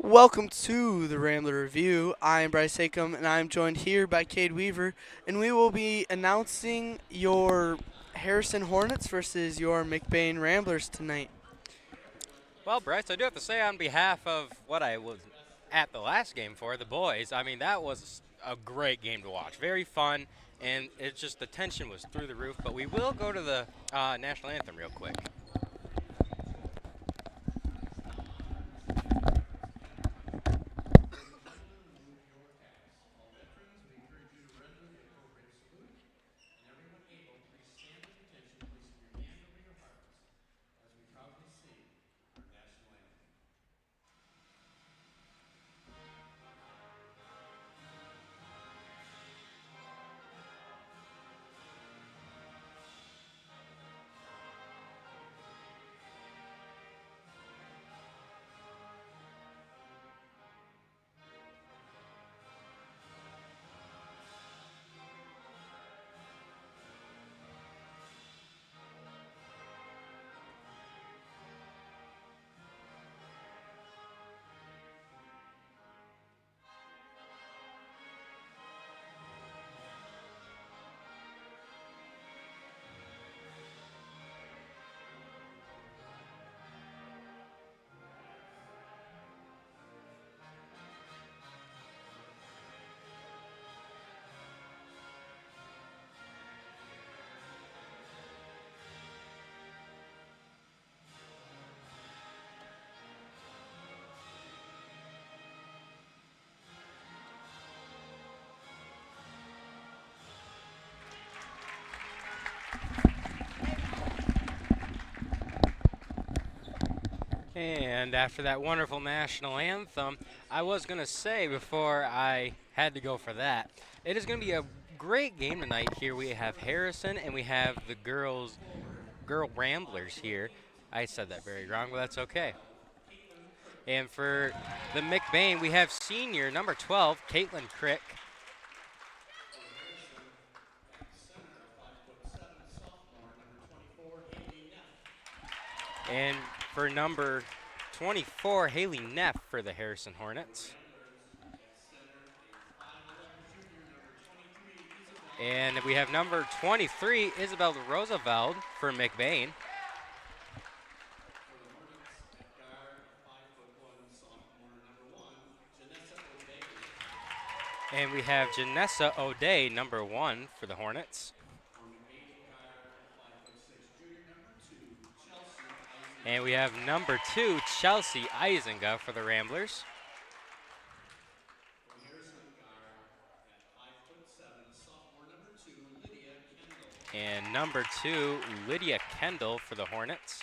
Welcome to the Rambler Review. I am Bryce Hakem, and I am joined here by Cade Weaver, and we will be announcing your Harrison Hornets versus your McBain Ramblers tonight. Well, Bryce, I do have to say on behalf of what I was at the last game for, the boys, I mean, that was a great game to watch. Very fun, and it's just the tension was through the roof. But we will go to the national anthem real quick. And after that wonderful national anthem, I was going to say before I had to go for that, it is going to be a great game tonight. Here we have Harrison and we have the girl Ramblers here. I said that very wrong, but that's okay. And for the McBain, we have senior number 12, Caitlin Crick. And for number 24, Haley Neff for the Harrison Hornets. And we have number 23, Isabel Roosevelt for McBain. And we have Janessa O'Day, number 1 for the Hornets. And we have number 2, Chelsea Isinga for the Ramblers. And number 2, Lydia Kendall for the Hornets.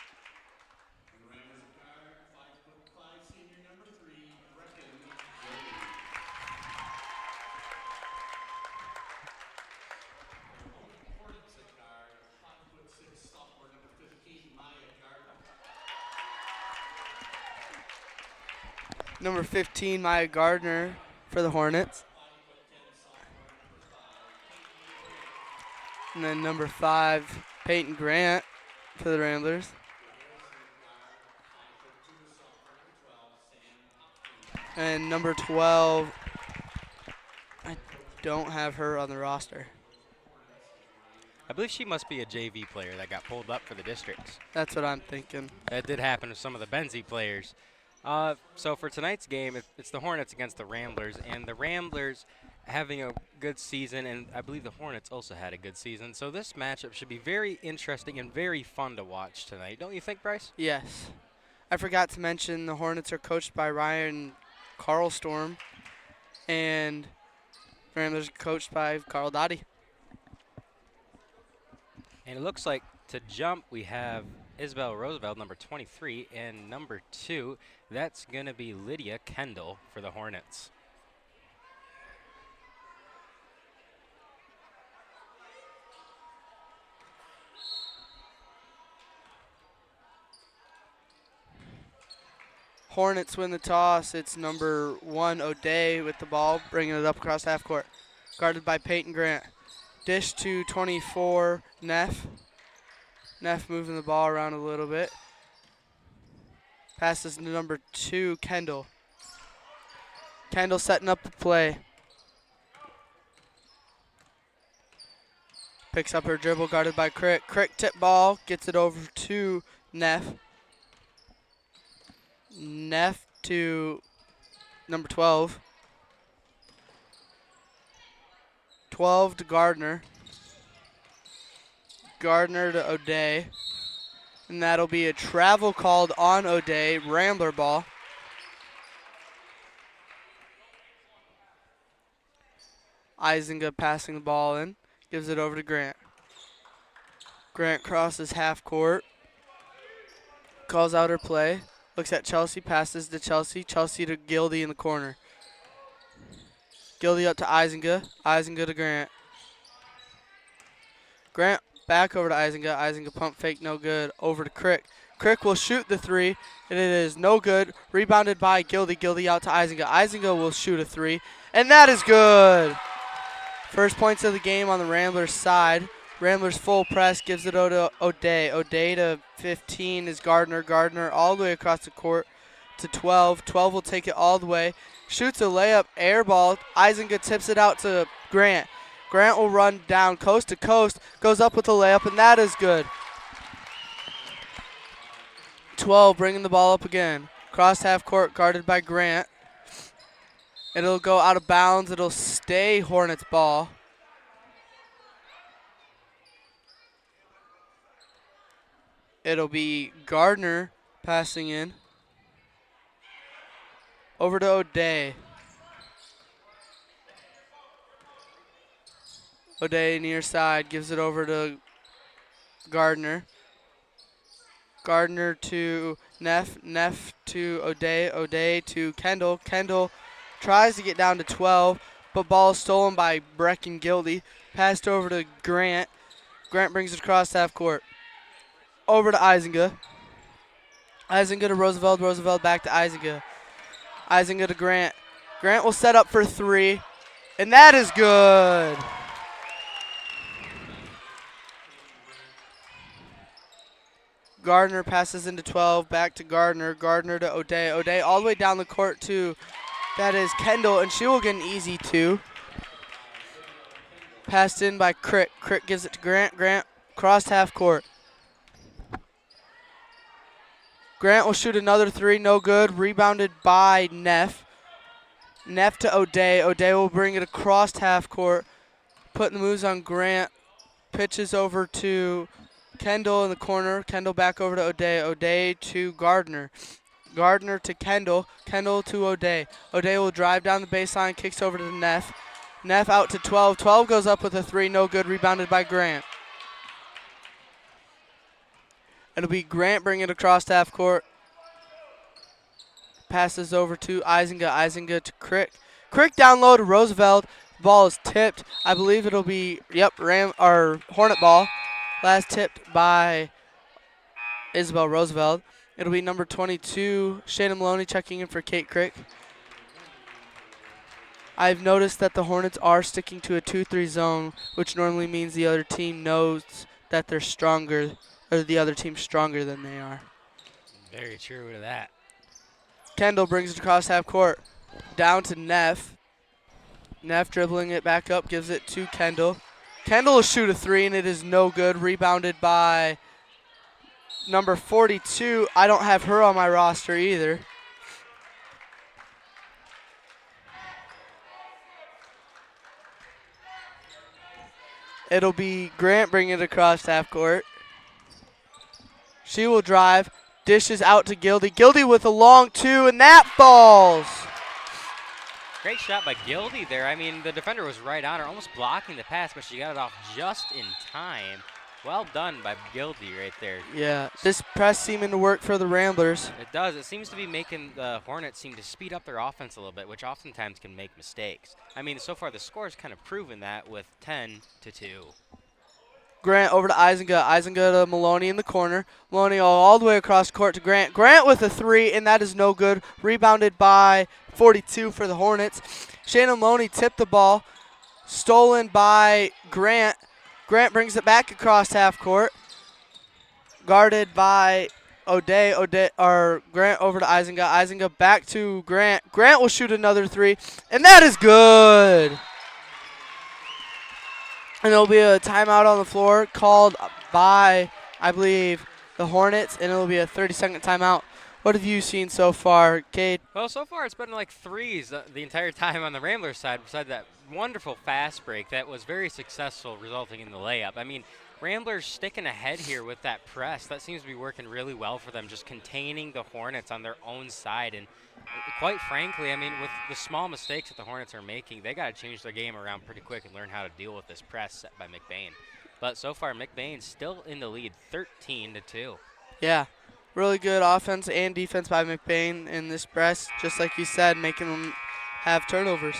Number 15, Maya Gardner for the Hornets. And then number 5, Peyton Grant for the Ramblers. And number 12, I don't have her on the roster. I believe she must be a JV player that got pulled up for the districts. That's what I'm thinking. That did happen to some of the Benzie players. So for tonight's game, it's the Hornets against the Ramblers, and the Ramblers having a good season, and I believe the Hornets also had a good season. So this matchup should be very interesting and very fun to watch tonight. Don't you think, Bryce? Yes. I forgot to mention the Hornets are coached by Ryan Carlstorm, and Ramblers are coached by Carl Dottie. And it looks like to jump, we have Isabel Roosevelt, number 23, and number 2, that's going to be Lydia Kendall for the Hornets. Hornets win the toss. It's number 1, O'Day, with the ball, bringing it up across half court. Guarded by Peyton Grant. Dish to 24, Neff. Neff moving the ball around a little bit. Passes to number 2, Kendall. Kendall setting up the play. Picks up her dribble, guarded by Crick. Crick tip ball, gets it over to Neff. Neff to number 12. 12 to Gardner. Gardner to O'Day. And that'll be a travel called on O'Day, Rambler ball. Isinga passing the ball in. Gives it over to Grant. Grant crosses half court. Calls out her play. Looks at Chelsea. Passes to Chelsea. Chelsea to Gildy in the corner. Gildy up to Isinga. Isinga to Grant. Grant back over to Isinga. Isinga pump fake, no good. Over to Crick. Crick will shoot the three, and it is no good. Rebounded by Gildy. Gildy out to Isinga. Isinga will shoot a three, and that is good. First points of the game on the Ramblers side. Ramblers full press, gives it to O'Day. O'Day to 15 is Gardner. Gardner all the way across the court to 12. 12 will take it all the way. Shoots a layup, air ball. Isinga tips it out to Grant. Grant will run down coast to coast, goes up with a layup, and that is good. 12 bringing the ball up again. Cross half court, guarded by Grant. It'll go out of bounds. It'll stay Hornets ball. It'll be Gardner passing in. Over to O'Day. O'Day near side, gives it over to Gardner. Gardner to Neff. Neff to O'Day. O'Day to Kendall. Kendall tries to get down to 12, but ball is stolen by Brecken Gildy. Passed over to Grant. Grant brings it across half court. Over to Isinga. Isinga to Roosevelt. Roosevelt back to Isinga. Isinga to Grant. Grant will set up for three, and that is good. Gardner passes into 12, back to Gardner. Gardner to O'Day. O'Day all the way down the court to, that is Kendall, and she will get an easy two. Passed in by Crick. Crick gives it to Grant. Grant crossed half court. Grant will shoot another three, no good. Rebounded by Neff. Neff to O'Day. O'Day will bring it across half court. Putting the moves on Grant. Pitches over to Kendall in the corner. Kendall back over to O'Day. O'Day to Gardner. Gardner to Kendall. Kendall to O'Day. O'Day will drive down the baseline, kicks over to Neff. Neff out to 12. 12 goes up with a three, no good. Rebounded by Grant. It'll be Grant bringing it across half court. Passes over to Isinga. Isinga to Crick. Crick down low to Roosevelt. Ball is tipped. I believe it'll be, Hornet ball. Last tipped by Isabel Roosevelt. It'll be number 22, Shayna Maloney, checking in for Kate Crick. I've noticed that the Hornets are sticking to a 2-3 zone, which normally means the other team knows that they're stronger, or the other team's stronger than they are. Very true to that. Kendall brings it across half court. Down to Neff. Neff dribbling it back up, gives it to Kendall. Kendall will shoot a three, and it is no good. Rebounded by number 42. I don't have her on my roster either. It'll be Grant bringing it across half court. She will drive. Dishes out to Gildy. Gildy with a long two, and that falls. Great shot by Gildy there. I mean, the defender was right on her, almost blocking the pass, but she got it off just in time. Well done by Gildy right there. Yeah, this press seeming to work for the Ramblers. It does. It seems to be making the Hornets seem to speed up their offense a little bit, which oftentimes can make mistakes. I mean, so far the score's kind of proven that with 10-2. Grant over to Isinga. Isinga to Maloney in the corner. Maloney all the way across court to Grant. Grant with a three, and that is no good. Rebounded by 42 for the Hornets. Shayna Maloney tipped the ball. Stolen by Grant. Grant brings it back across half court. Guarded by Grant over to Isinga. Isinga back to Grant. Grant will shoot another three, and that is good. And there'll be a timeout on the floor called by, I believe, the Hornets, and it'll be a 30-second timeout. What have you seen so far, Cade? Well, so far it's been like threes the entire time on the Ramblers side, besides that wonderful fast break that was very successful, resulting in the layup. I mean, Ramblers sticking ahead here with that press. That seems to be working really well for them, just containing the Hornets on their own side. And quite frankly, I mean, with the small mistakes that the Hornets are making, they got to change their game around pretty quick and learn how to deal with this press set by McBain. But so far, McBain's still in the lead, 13-2. Yeah, really good offense and defense by McBain in this press, just like you said, making them have turnovers.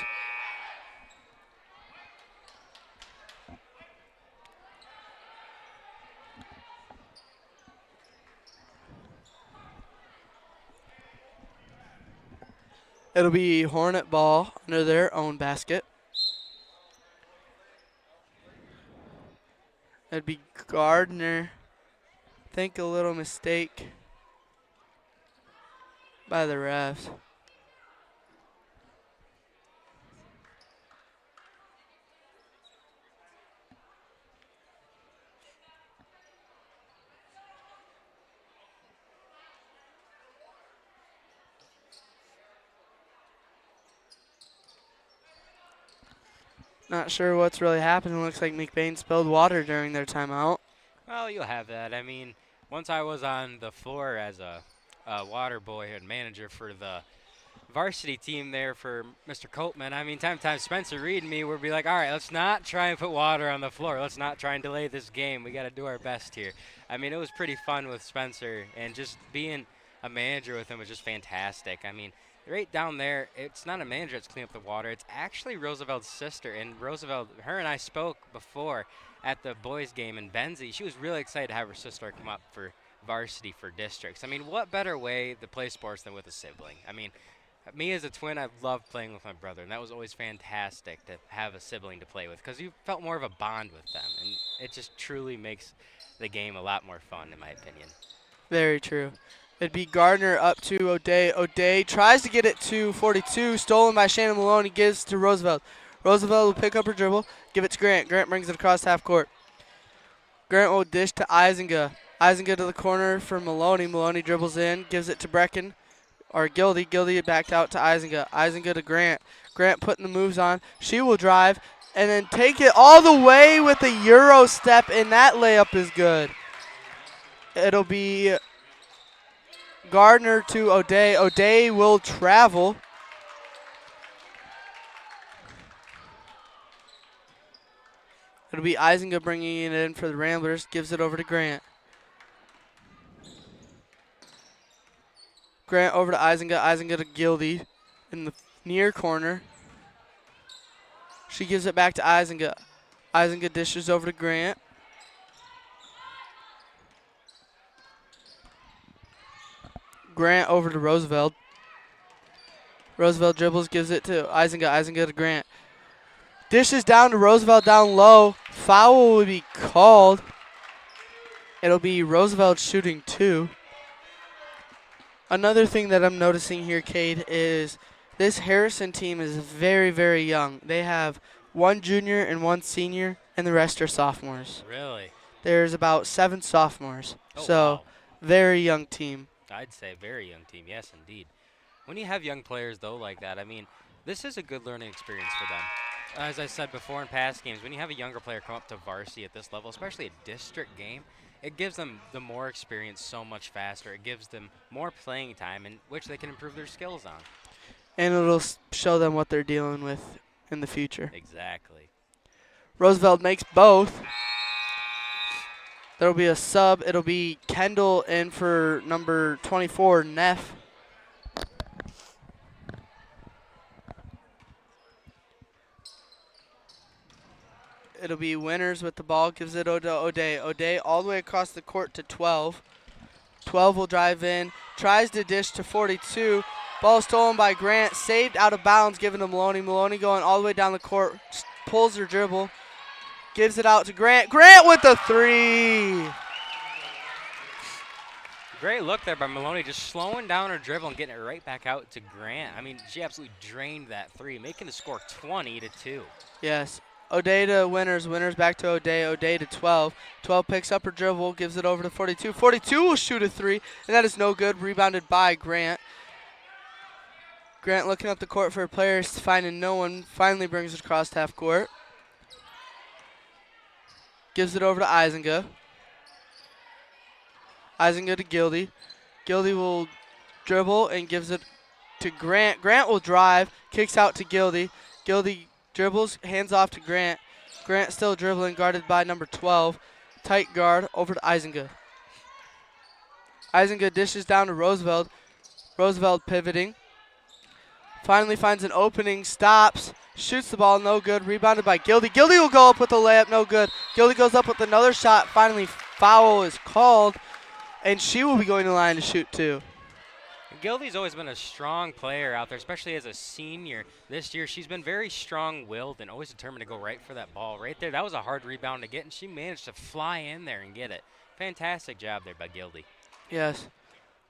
It'll be Hornet ball under their own basket. It'd be Gardner. I think a little mistake by the refs. Not sure what's really happening. Looks like McBain spilled water during their timeout. Well, you'll have that. I mean, once I was on the floor as a water boy and manager for the varsity team there for Mr. Coltman, I mean, time Spencer Reed and me would be like, all right, let's not try and put water on the floor. Let's not try and delay this game. We got to do our best here. I mean, it was pretty fun with Spencer, and just being a manager with him was just fantastic. I mean, right down there, it's not a manager that's cleaning up the water. It's actually Roosevelt's sister. And Roosevelt, her and I spoke before at the boys' game in Benzie. She was really excited to have her sister come up for varsity for districts. I mean, what better way to play sports than with a sibling? I mean, me as a twin, I loved playing with my brother, and that was always fantastic to have a sibling to play with because you felt more of a bond with them. And it just truly makes the game a lot more fun, in my opinion. Very true. It'd be Gardner up to O'Day. O'Day tries to get it to 42. Stolen by Shannon Maloney. Gives to Roosevelt. Roosevelt will pick up her dribble. Give it to Grant. Grant brings it across half court. Grant will dish to Isinga. Isinga to the corner for Maloney. Maloney dribbles in. Gives it to Brecken. Or Gildy. Gildy backed out to Isinga. Isinga to Grant. Grant putting the moves on. She will drive and then take it all the way with a Euro step, and that layup is good. It'll be Gardner to O'Day. O'Day will travel. It'll be Isinga bringing it in for the Ramblers. Gives it over to Grant. Grant over to Isinga. Isinga to Gildy in the near corner. She gives it back to Isinga. Isinga dishes over to Grant. Grant over to Roosevelt. Roosevelt dribbles, gives it to Isinga. Isinga to Grant. Dishes down to Roosevelt down low. Foul will be called. It'll be Roosevelt shooting 2. Another thing that I'm noticing here, Cade, is this Harrison team is very, very young. They have 1 junior and 1 senior, and the rest are sophomores. Really? There's about 7 sophomores. Oh, So, wow. very young team. I'd say very young team, yes, indeed. When you have young players, though, like that, I mean, this is a good learning experience for them. As I said before in past games, when you have a younger player come up to varsity at this level, especially a district game, it gives them the more experience so much faster. It gives them more playing time in which they can improve their skills on. And it'll show them what they're dealing with in the future. Exactly. Roosevelt makes both. There'll be a sub. It'll be Kendall in for number 24, Neff. It'll be Winners with the ball. Gives it to O'Day. O'Day all the way across the court to 12. 12 will drive in. Tries to dish to 42. Ball stolen by Grant. Saved out of bounds. Given to Maloney. Maloney going all the way down the court. Pulls her dribble. Gives it out to Grant. Grant with the 3. Great look there by Maloney, just slowing down her dribble and getting it right back out to Grant. I mean, she absolutely drained that three, making the score 20-2. Yes. O'Day to Winners. Winners back to O'Day. O'Day to 12. 12 picks up her dribble, gives it over to 42. 42 will shoot a three, and that is no good. Rebounded by Grant. Grant looking up the court for her players, finding no one. Finally brings it across half court. Gives it over to Isinga. Isinga to Gildy. Gildy will dribble and gives it to Grant. Grant will drive, kicks out to Gildy. Gildy dribbles, hands off to Grant. Grant still dribbling, guarded by number 12. Tight guard over to Isinga. Isinga dishes down to Roosevelt. Roosevelt pivoting. Finally finds an opening, stops, shoots the ball, no good. Rebounded by Gildy. Gildy will go up with a layup, no good. Gildy goes up with another shot. Finally, foul is called, and she will be going to the line to shoot two. Gildy's always been a strong player out there, especially as a senior. This year, she's been very strong-willed and always determined to go right for that ball right there. That was a hard rebound to get, and she managed to fly in there and get it. Fantastic job there by Gildy. Yes.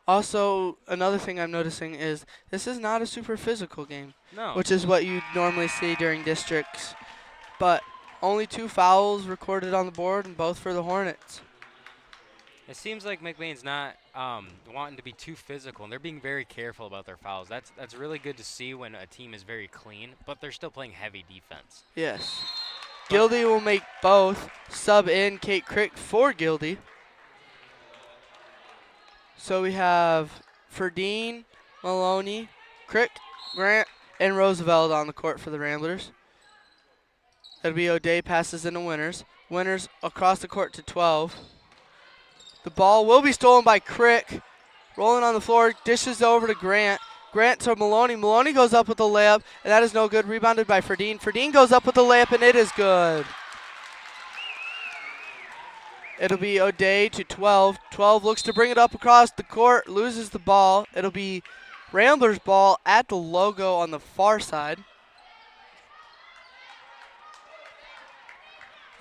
Also, another thing I'm noticing is this is not a super physical game, which is what you normally see during districts. But only 2 fouls recorded on the board, and both for the Hornets. It seems like McBain's not wanting to be too physical, and they're being very careful about their fouls. That's really good to see when a team is very clean, but they're still playing heavy defense. Yes. Gildy will make both. Sub in Kate Crick for Gildy. So we have Ferdine, Maloney, Crick, Grant, and Roosevelt on the court for the Ramblers. That'll be O'Day passes into Winners. Winners across the court to 12. The ball will be stolen by Crick. Rolling on the floor, dishes over to Grant. Grant to Maloney. Maloney goes up with a layup, and that is no good. Rebounded by Ferdine. Ferdine goes up with a layup, and it is good. It'll be O'Day to 12. 12 looks to bring it up across the court, loses the ball. It'll be Ramblers ball at the logo on the far side.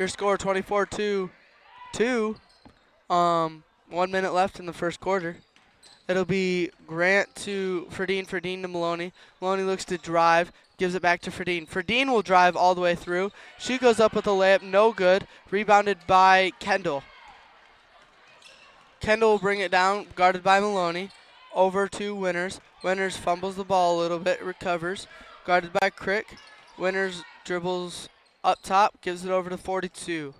Your score 24-2. 1 minute left in the first quarter. It'll be Grant to Ferdine, Ferdine to Maloney. Maloney looks to drive, gives it back to Ferdine. Ferdine will drive all the way through. She goes up with a layup, no good. Rebounded by Kendall. Kendall will bring it down, guarded by Maloney. Over to Winners. Winners fumbles the ball a little bit, recovers. Guarded by Crick. Winners dribbles up top, gives it over to 42.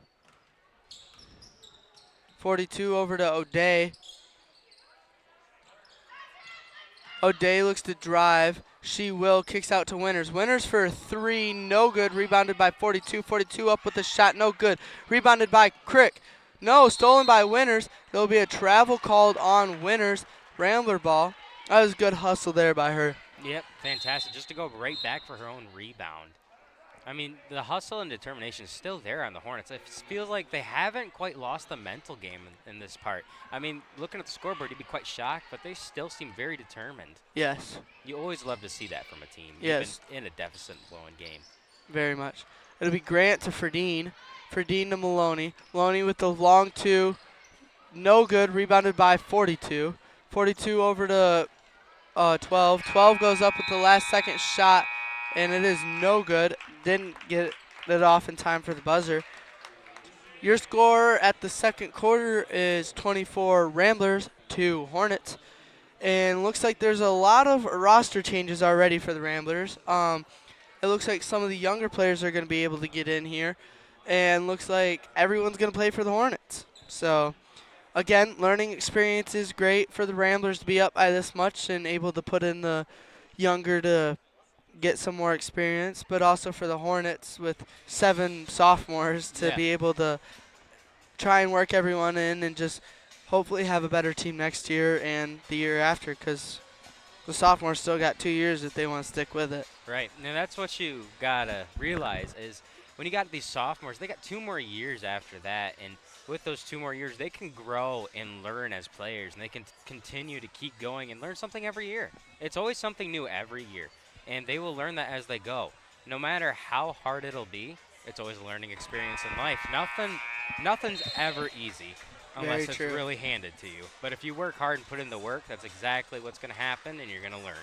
42 over to O'Day. O'Day looks to drive. She will, kicks out to Winners. Winners for 3, no good. Rebounded by 42. 42 up with the shot, no good. Rebounded by Crick. No, stolen by Winners. There'll be a travel called on Winners. Rambler ball. That was a good hustle there by her. Yep, fantastic. Just to go right back for her own rebound. I mean, the hustle and determination is still there on the Hornets. It feels like they haven't quite lost the mental game in this part. I mean, looking at the scoreboard, you'd be quite shocked, but they still seem very determined. Yes. You always love to see that from a team, yes, even in a deficit-blowing game. Very much. It'll be Grant to Ferdine. Ferdine to Maloney. Maloney with the long 2. No good. Rebounded by 42. 42 over to 12. 12 goes up with the last second shot, and it is no good. Didn't get it off in time for the buzzer. Your score at the second quarter is 24 Ramblers to Hornets. And looks like there's a lot of roster changes already for the Ramblers. It looks like some of the younger players are going to be able to get in here. And looks like everyone's going to play for the Hornets. So, again, learning experience is great for the Ramblers to be up by this much and able to put in the younger to get some more experience, but also for the Hornets with 7 sophomores to be able to try and work everyone in and just hopefully have a better team next year and the year after, because the sophomores still got 2 years if they want to stick with it. Right, and that's what you got to realize is when you got these sophomores, they got 2 more years after that, and with those 2 more years, they can grow and learn as players, and they can continue to keep going and learn something every year. It's always something new every year, and they will learn that as they go. No matter how hard it'll be, it's always a learning experience in life. Nothing's ever easy. unless Very it's true. really handed to you. But if you work hard and put in the work, that's exactly what's going to happen, and you're going to learn.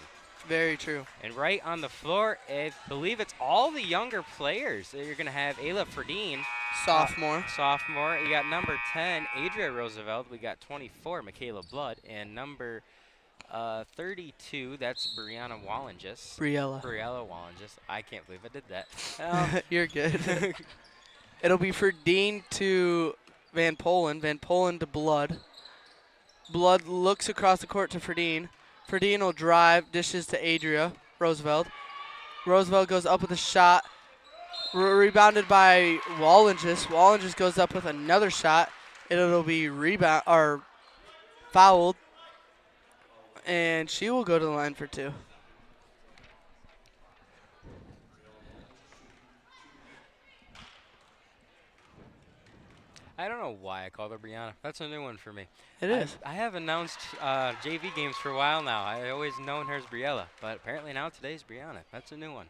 Very true. And right on the floor, I believe it's all the younger players. You're going to have Ayla Ferdine, Sophomore. sophomore. You got number 10, Adria Roosevelt. We got 24, Michaela Blood. And number 32, that's Brianna Wallingis. Briella. Briella Wallingis. I can't believe I did that. You're good. It'll be for Dean to Van Polen. Van Polen to Blood. Blood looks across the court to Ferdine. Ferdine will drive, dishes to Adria Roosevelt. Roosevelt goes up with a shot. Rebounded by Wallingis. Wallingis goes up with another shot. It'll be rebound or fouled. And she will go to the line for 2. I don't know why I called her Brianna. That's a new one for me. It is. I have announced JV games for a while now. I always known her as Briella, but apparently now today's Brianna. That's a new one.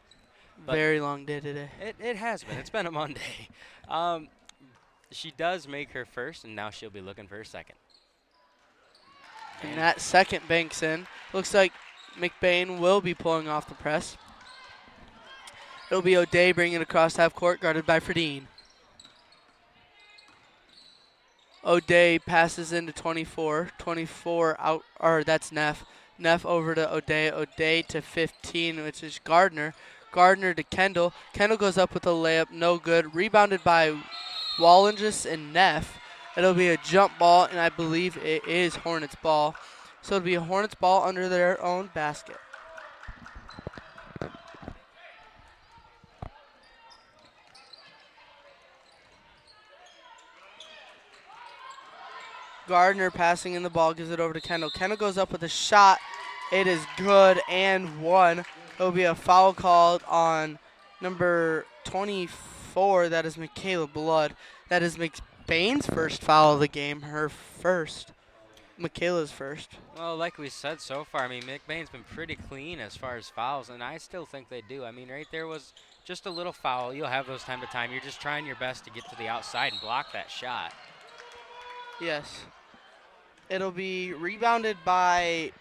But Very long day today. It has been. It's been a Monday. She does make her first, and now she'll be looking for her second. And that second banks in. Looks like McBain will be pulling off the press. It'll be O'Day bringing it across half court, guarded by Ferdine. O'Day passes into 24. 24 out, or that's Neff. Neff over to O'Day. O'Day to 15, which is Gardner. Gardner to Kendall. Kendall goes up with a layup, no good. Rebounded by Wallingis and Neff. It'll be a jump ball, and I believe it is Hornets ball. So it'll be a Hornets ball under their own basket. Gardner passing in the ball, gives it over to Kendall. Kendall goes up with a shot. It is good and one. It'll be a foul called on number 24. That is Michaela Blood. That is McBain's first foul of the game. Her first. Michaela's first. Well, like we said so far, I mean, McBain's been pretty clean as far as fouls, and I still think they do. I mean, right there was just a little foul. You'll have those time to time. You're just trying your best to get to the outside and block that shot. Yes. It'll be rebounded by,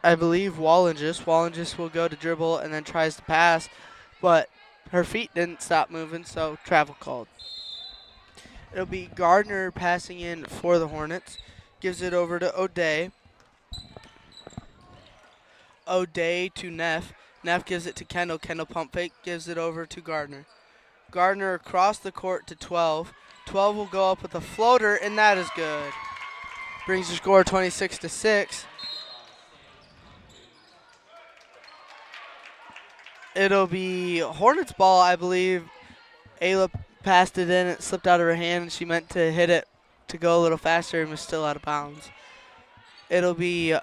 I believe, Wallingis. Wallingis will go to dribble and then tries to pass, but her feet didn't stop moving, so travel called. It'll be Gardner passing in for the Hornets. Gives it over to O'Day. O'Day to Neff. Neff gives it to Kendall. Kendall pump fake, gives it over to Gardner. Gardner across the court to 12. 12 will go up with a floater, and that is good. Brings the score 26-6. It'll be Hornets ball, I believe. Ayla passed it in, it slipped out of her hand, and she meant to hit it to go a little faster and was still out of bounds. It'll be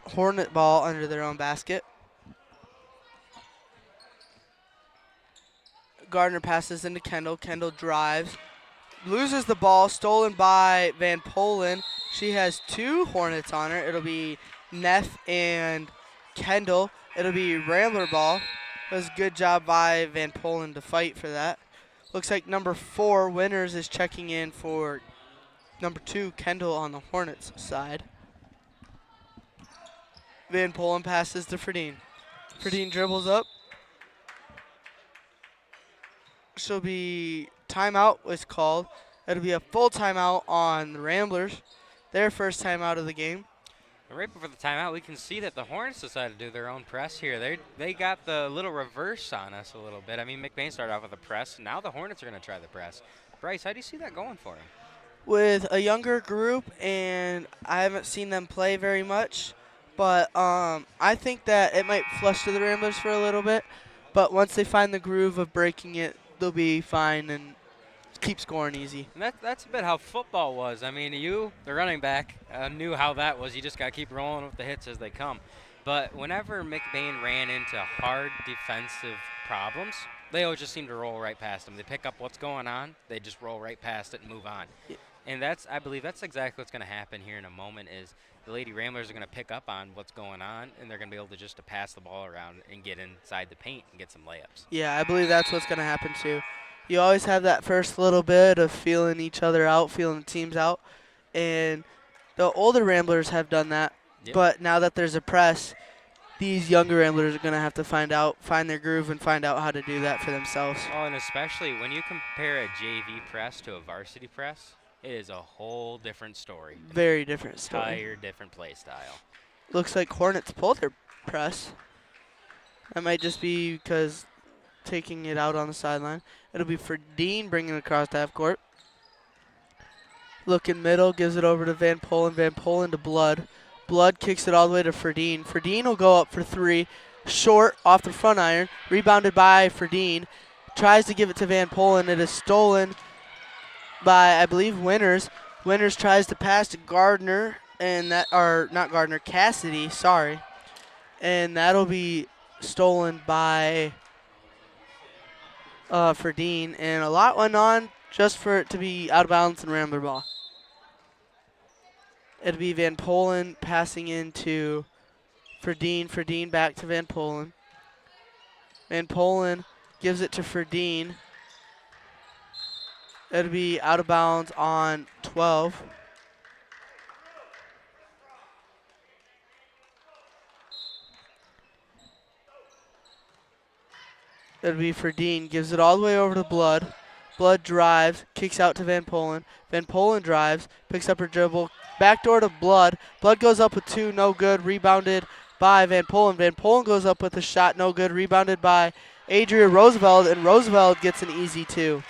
Hornet ball under their own basket. Gardner passes into Kendall. Kendall drives. Loses the ball, stolen by Van Polen. She has 2 Hornets on her. It'll be Neff and Kendall. It'll be Rambler ball. It was a good job by Van Polen to fight for that. Looks like number 4, Winners, is checking in for number 2, Kendall, on the Hornets side. Van Polen passes to Ferdine. Ferdine dribbles up. She'll be timeout was called. It'll be a full timeout on the Ramblers. Their first timeout of the game. Right before the timeout, we can see that the Hornets decided to do their own press here. They got the little reverse on us a little bit. I mean, McBain started off with a press. Now the Hornets are going to try the press. Bryce, how do you see that going for them? With a younger group, and I haven't seen them play very much, but I think that it might flush to the Ramblers for a little bit. But once they find the groove of breaking it, they'll be fine and keep scoring easy. And that's a bit how football was. I mean, the running back, knew how that was. You just got to keep rolling with the hits as they come. But whenever McBain ran into hard defensive problems, they always just seem to roll right past them. They pick up what's going on, they just roll right past it and move on. Yeah. And I believe that's exactly what's going to happen here in a moment is the Lady Ramblers are going to pick up on what's going on, and they're going to be able to pass the ball around and get inside the paint and get some layups. Yeah, I believe that's what's going to happen too. You always have that first little bit of feeling each other out, feeling the teams out. and the older Ramblers have done that. Yep. But now that there's a press, these younger Ramblers are going to have to find their groove and find out how to do that for themselves. Oh, and especially when you compare a JV press to a varsity press, it is a whole different story. Very different story. Entire different play style. Looks like Hornets pulled their press. That might just be because taking it out on the sideline. It'll be for Dean bringing it across half court. Looking middle, gives it over to Van Polen. Van Polen to Blood. Blood kicks it all the way to Ferdine. Ferdine will go up for three. Short off the front iron. Rebounded by Ferdine. Tries to give it to Van Polen. It is stolen by, I believe, Winters. Winters tries to pass to Gardner. And that, or not Gardner, Cassidy, sorry. And that'll be stolen by Ferdine. And a lot went on just for it to be out of bounds and Rambler ball. It'll be Van Polen passing into Ferdine. Ferdine back to Van Polen. Van Polen gives it to Ferdine. It'll be out of bounds on 12. It'll be Ferdine. Gives it all the way over to Blood. Blood drives, kicks out to Van Polen. Van Polen drives, picks up her dribble. Backdoor to Blood. Blood goes up with two, no good. Rebounded by Van Polen. Van Polen goes up with a shot, no good. Rebounded by Adria Roosevelt, and Roosevelt gets an easy two.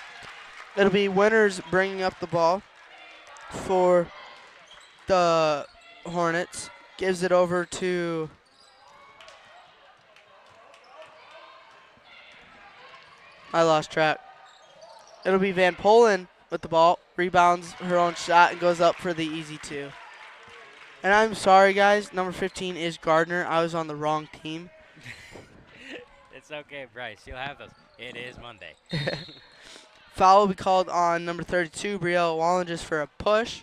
It'll be Winters bringing up the ball for the Hornets. Gives it over to I lost track. It'll be Van Polen with the ball. Rebounds her own shot and goes up for the easy two. And I'm sorry, guys. Number 15 is Gardner. I was on the wrong team. It's okay, Bryce. You'll have those. It is Monday. Foul will be called on number 32, Brielle Wallen, just for a push.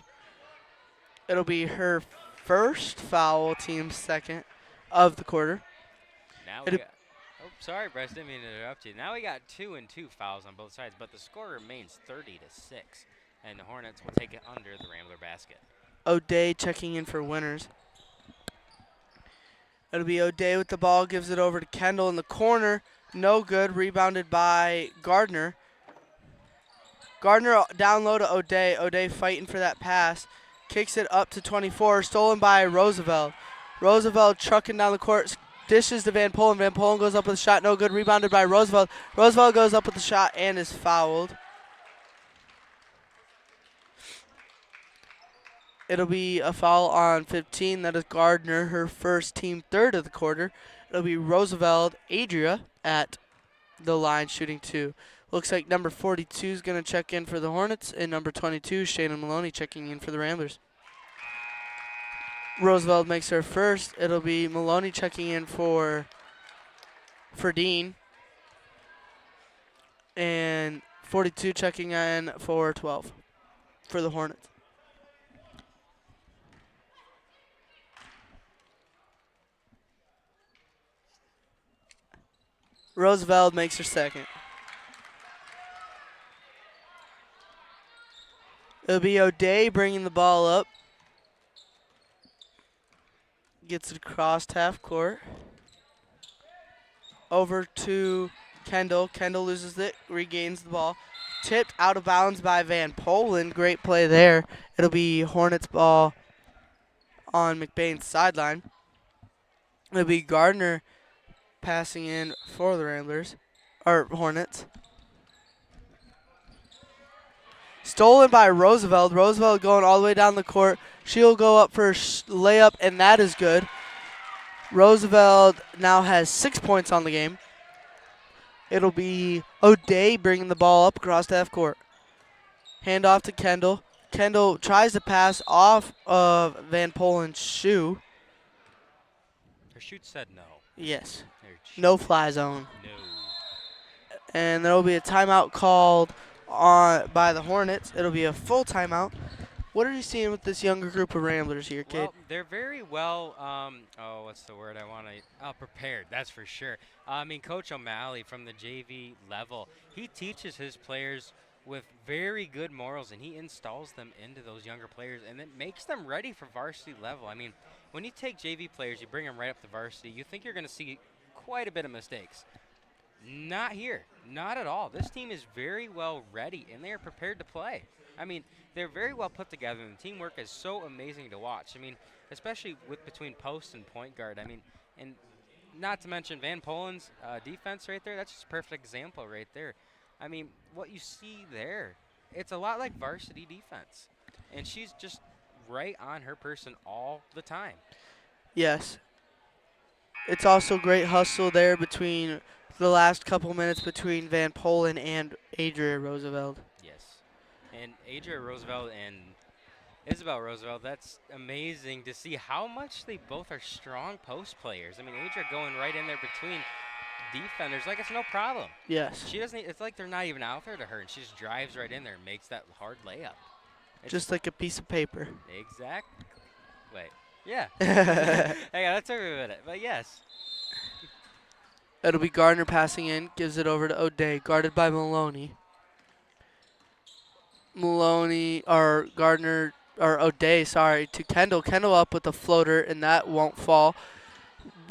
It'll be her first foul, team's second of the quarter. Now we got, oh, sorry, Bryce. Didn't mean to interrupt you. Now we got 2 and 2 fouls on both sides, but the score remains 30-6, and the Hornets will take it under the Rambler basket. O'Day checking in for Winters. It'll be O'Day with the ball, gives it over to Kendall in the corner. No good, rebounded by Gardner. Gardner down low to O'Day. O'Day fighting for that pass. Kicks it up to 24, stolen by Roosevelt. Roosevelt trucking down the court, dishes to Van Polen. Van Polen goes up with a shot, no good, rebounded by Roosevelt. Roosevelt goes up with the shot and is fouled. It'll be a foul on 15. That is Gardner, her first, team third of the quarter. It'll be Roosevelt Adria at the line shooting two. Looks like number 42 is going to check in for the Hornets, and number 22, Shayna Maloney, checking in for the Ramblers. Roosevelt makes her first. It'll be Maloney checking in for Dean, and 42 checking in for 12 for the Hornets. Roosevelt makes her second. It'll be O'Day bringing the ball up. Gets it across half court. Over to Kendall. Kendall loses it, regains the ball. Tipped out of bounds by Van Polen. Great play there. It'll be Hornets ball on McBain's sideline. It'll be Gardner passing in for the Ramblers, or Hornets. Stolen by Roosevelt. Roosevelt going all the way down the court. She'll go up for a layup, and that is good. Roosevelt now has 6 points on the game. It'll be O'Day bringing the ball up across the half court. Hand off to Kendall. Kendall tries to pass off of Van Polen's shoe. Her shoot said no. Yes. No No fly zone. No. And there will be a timeout called on by the Hornets. It'll be a full timeout. What are you seeing with this younger group of Ramblers here, kid? Well, they're very well, what's the word I want to, prepared, that's for sure. I mean, Coach O'Malley from the JV level, he teaches his players with very good morals, and he installs them into those younger players, and it makes them ready for varsity level. I mean, when you take JV players, you bring them right up to varsity, you think you're going to see quite a bit of mistakes. Not here. Not at all. This team is very well ready, and they are prepared to play. I mean, they're very well put together, and the teamwork is so amazing to watch. I mean, especially with between post and point guard. I mean, and not to mention Van Polen's defense right there. That's just a perfect example right there. I mean, what you see there, it's a lot like varsity defense. And she's just right on her person all the time. Yes. It's also great hustle there between the last couple minutes between Van Polen and Adria Roosevelt. Yes. And Adria Roosevelt and Isabel Roosevelt, that's amazing to see how much they both are strong post players. I mean, Adria going right in there between defenders like it's no problem. Yes. She doesn't. It's like they're not even out there to her, and she just drives right in there and makes that hard layup. It's just like a piece of paper. Exactly. Wait. Yeah. Hang on, that took me a minute, but yes. It'll be Gardner passing in, gives it over to O'Day, guarded by Maloney. O'Day, sorry, to Kendall. Kendall up with the floater, and that won't fall.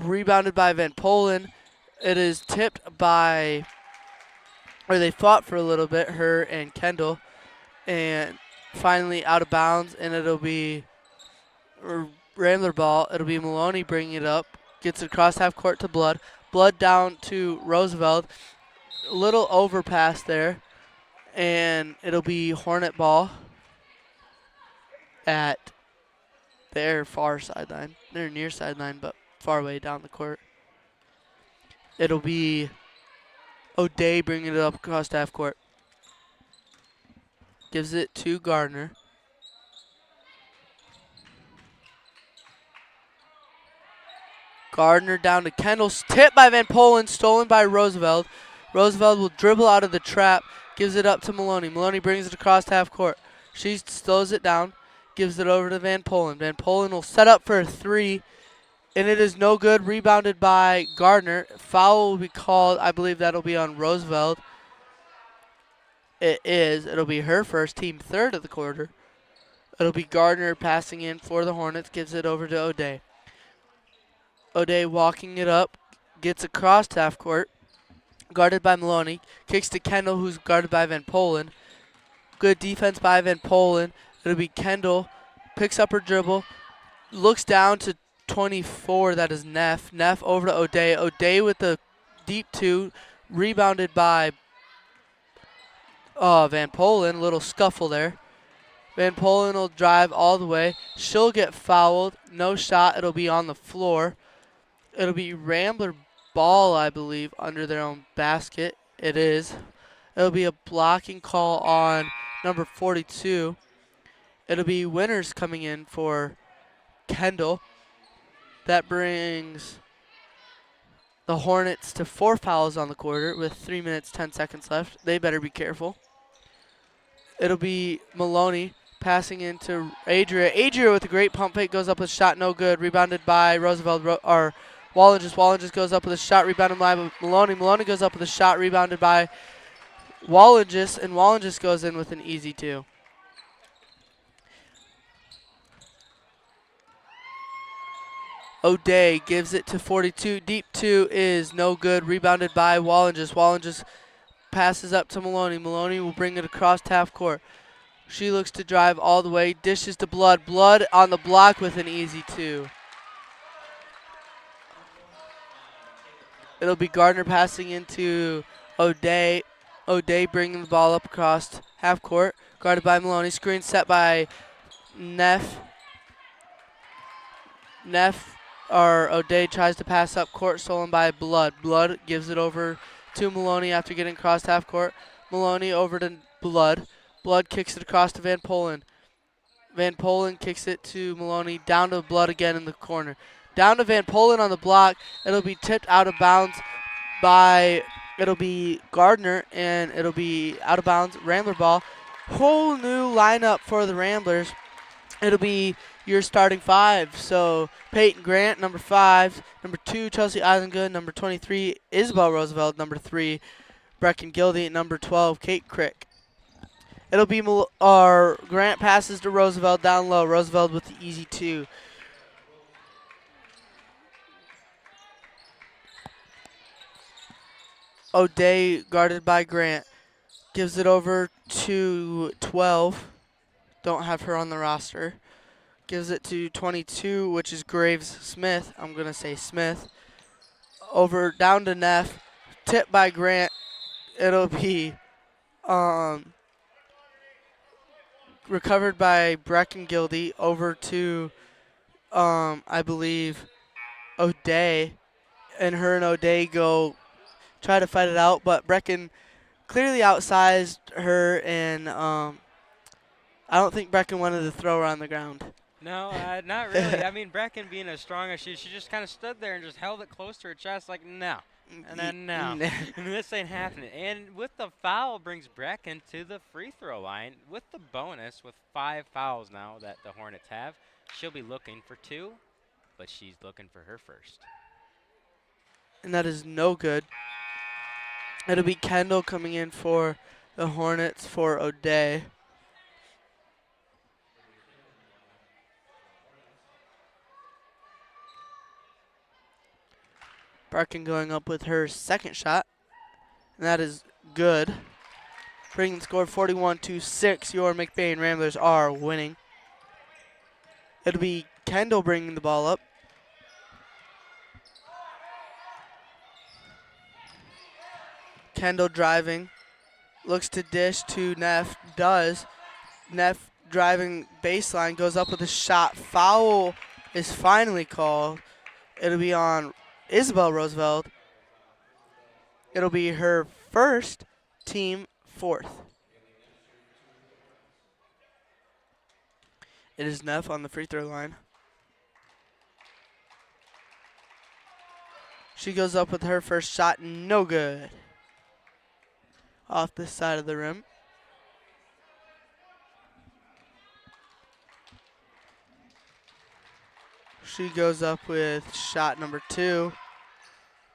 Rebounded by Van Polen. It is tipped by, or they fought for a little bit, her and Kendall, and finally out of bounds, and it'll be Rambler ball. It'll be Maloney bringing it up, gets it across half court to Blood. Blood down to Roosevelt. A little overpass there, and it'll be Hornet ball at their far sideline. Their near sideline, but far away down the court. It'll be O'Day bringing it up across half court. Gives it to Gardner. Gardner down to Kendall. Tipped by Van Polen. Stolen by Roosevelt. Roosevelt will dribble out of the trap. Gives it up to Maloney. Maloney brings it across half court. She slows it down. Gives it over to Van Polen. Van Polen will set up for a three. And it is no good. Rebounded by Gardner. Foul will be called. I believe that'll be on Roosevelt. It is. It'll be her first, team third of the quarter. It'll be Gardner passing in for the Hornets. Gives it over to O'Day. O'Day walking it up. Gets across half court. Guarded by Maloney. Kicks to Kendall, who's guarded by Van Polen. Good defense by Van Polen. It'll be Kendall. Picks up her dribble. Looks down to 24. That is Neff. Neff over to O'Day. O'Day with the deep two. Rebounded by Van Polen. Little scuffle there. Van Polen will drive all the way. She'll get fouled. No shot. It'll be on the floor. It'll be Rambler ball, I believe, under their own basket. It is. It'll be a blocking call on number 42. It'll be Winners coming in for Kendall. That brings the Hornets to 4 fouls on the quarter with 3 minutes, 10 seconds left. They better be careful. It'll be Maloney passing into Adria. Adria with a great pump fake, goes up with a shot, no good. Rebounded by Roosevelt, Wallinges. Wallinges goes up with a shot, rebounded by Maloney. Maloney goes up with a shot, rebounded by Wallinges, and Wallinges goes in with an easy two. O'Day gives it to 42. Deep two is no good. Rebounded by Wallinges. Wallinges passes up to Maloney. Maloney will bring it across half court. She looks to drive all the way. Dishes to Blood. Blood on the block with an easy two. It'll be Gardner passing into O'Day. O'Day bringing the ball up across half court. Guarded by Maloney. Screen set by Neff. O'Day tries to pass up court, stolen by Blood. Blood gives it over to Maloney after getting across half court. Maloney over to Blood. Blood kicks it across to Van Polen. Van Polen kicks it to Maloney. Down to Blood again in the corner. Down to Van Polen on the block. It'll be tipped out of bounds by, it'll be Gardner, and it'll be out of bounds. Rambler ball. Whole new lineup for the Ramblers. It'll be your starting five. So Peyton Grant, number 5. Number 2, Chelsea Eisengood. Number 23, Isabel Roosevelt. Number 3, Brecken Gildy. Number 12, Kate Crick. It'll be our Grant passes to Roosevelt down low. Roosevelt with the easy 2. O'Day guarded by Grant. Gives it over to 12. Don't have her on the roster. Gives it to 22, which is Graves Smith. I'm going to say Smith. Over down to Neff. Tipped by Grant. It'll be recovered by Brecken Gildy. Over to, I believe, O'Day. And her and O'Day go try to fight it out, but Brecken clearly outsized her, and I don't think Brecken wanted to throw her on the ground. No, not really. I mean, Brecken being as strong as she just kind of stood there and just held it close to her chest like, no. And then no. This ain't happening. And with the foul brings Brecken to the free throw line. With the bonus, with 5 fouls now that the Hornets have, she'll be looking for 2, but she's looking for her first. And that is no good. It'll be Kendall coming in for the Hornets for O'Day. Brecken going up with her second shot, and that is good. Bringing the score 41-6. Your McBain Ramblers are winning. It'll be Kendall bringing the ball up. Kendall driving, looks to dish to Neff, does. Neff driving baseline, goes up with a shot. Foul is finally called. It'll be on Isabel Roosevelt. It'll be her first, team 4th. It is Neff on the free throw line. She goes up with her first shot, no good. Off this side of the rim. She goes up with shot number 2.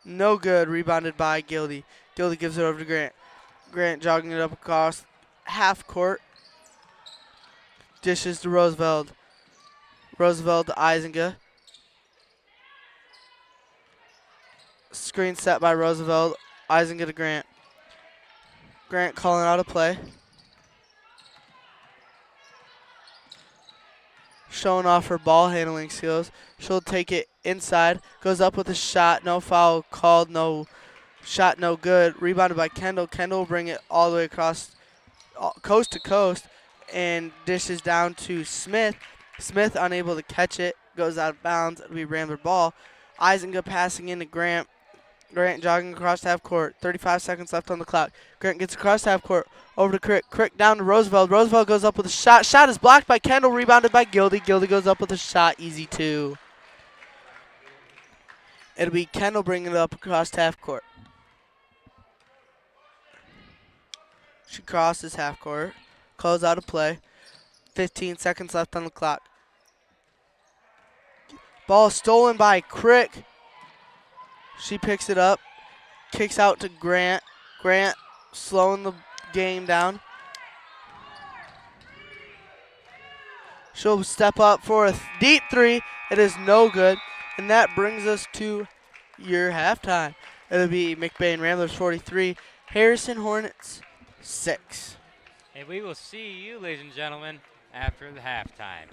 No good, rebounded by Gildy. Gildy gives it over to Grant. Grant jogging it up across half court. Dishes to Roosevelt. Roosevelt to Isinga. Screen set by Roosevelt. Isinga to Grant. Grant calling out a play. Showing off her ball handling skills. She'll take it inside. Goes up with a shot. No foul called. No shot, no good. Rebounded by Kendall. Kendall will bring it all the way across coast to coast and dishes down to Smith. Smith unable to catch it. Goes out of bounds. It'll be Rambler ball. Isinga passing into Grant. Grant jogging across half court. 35 seconds left on the clock. Grant gets across half court. Over to Crick. Crick down to Roosevelt. Roosevelt goes up with a shot. Shot is blocked by Kendall. Rebounded by Gildy. Gildy goes up with a shot. Easy 2. It'll be Kendall bringing it up across half court. She crosses half court. Calls out a play. 15 seconds left on the clock. Ball stolen by Crick. She picks it up, kicks out to Grant. Grant slowing the game down. She'll step up for a deep 3. It is no good. And that brings us to your halftime. It'll be McBain Ramblers 43, Harrison Hornets 6. And we will see you, ladies and gentlemen, after the halftime.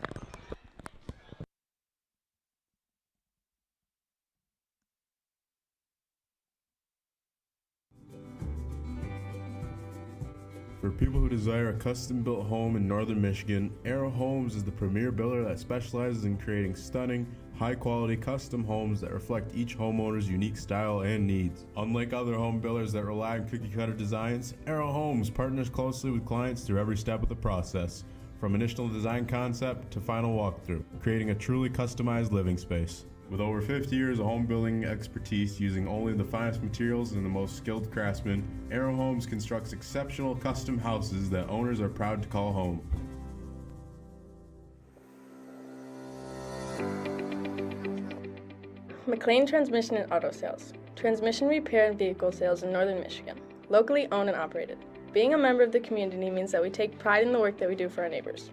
For people who desire a custom-built home in northern Michigan, Arrow Homes is the premier builder that specializes in creating stunning, high-quality custom homes that reflect each homeowner's unique style and needs. Unlike other home builders that rely on cookie-cutter designs, Arrow Homes partners closely with clients through every step of the process, from initial design concept to final walkthrough, creating a truly customized living space. With over 50 years of home building expertise using only the finest materials and the most skilled craftsmen, Arrow Homes constructs exceptional custom houses that owners are proud to call home. McLain Transmission and Auto Sales. Transmission repair and vehicle sales in northern Michigan. Locally owned and operated. Being a member of the community means that we take pride in the work that we do for our neighbors.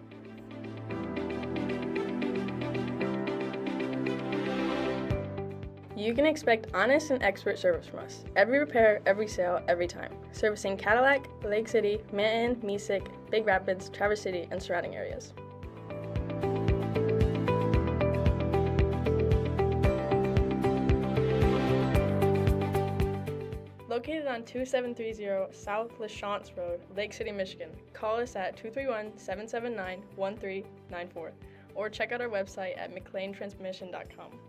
You can expect honest and expert service from us. Every repair, every sale, every time. Servicing Cadillac, Lake City, Manton, Mesick, Big Rapids, Traverse City, and surrounding areas. Located on 2730 South LaChance Road, Lake City, Michigan. Call us at 231-779-1394 or check out our website at McLainTransmission.com.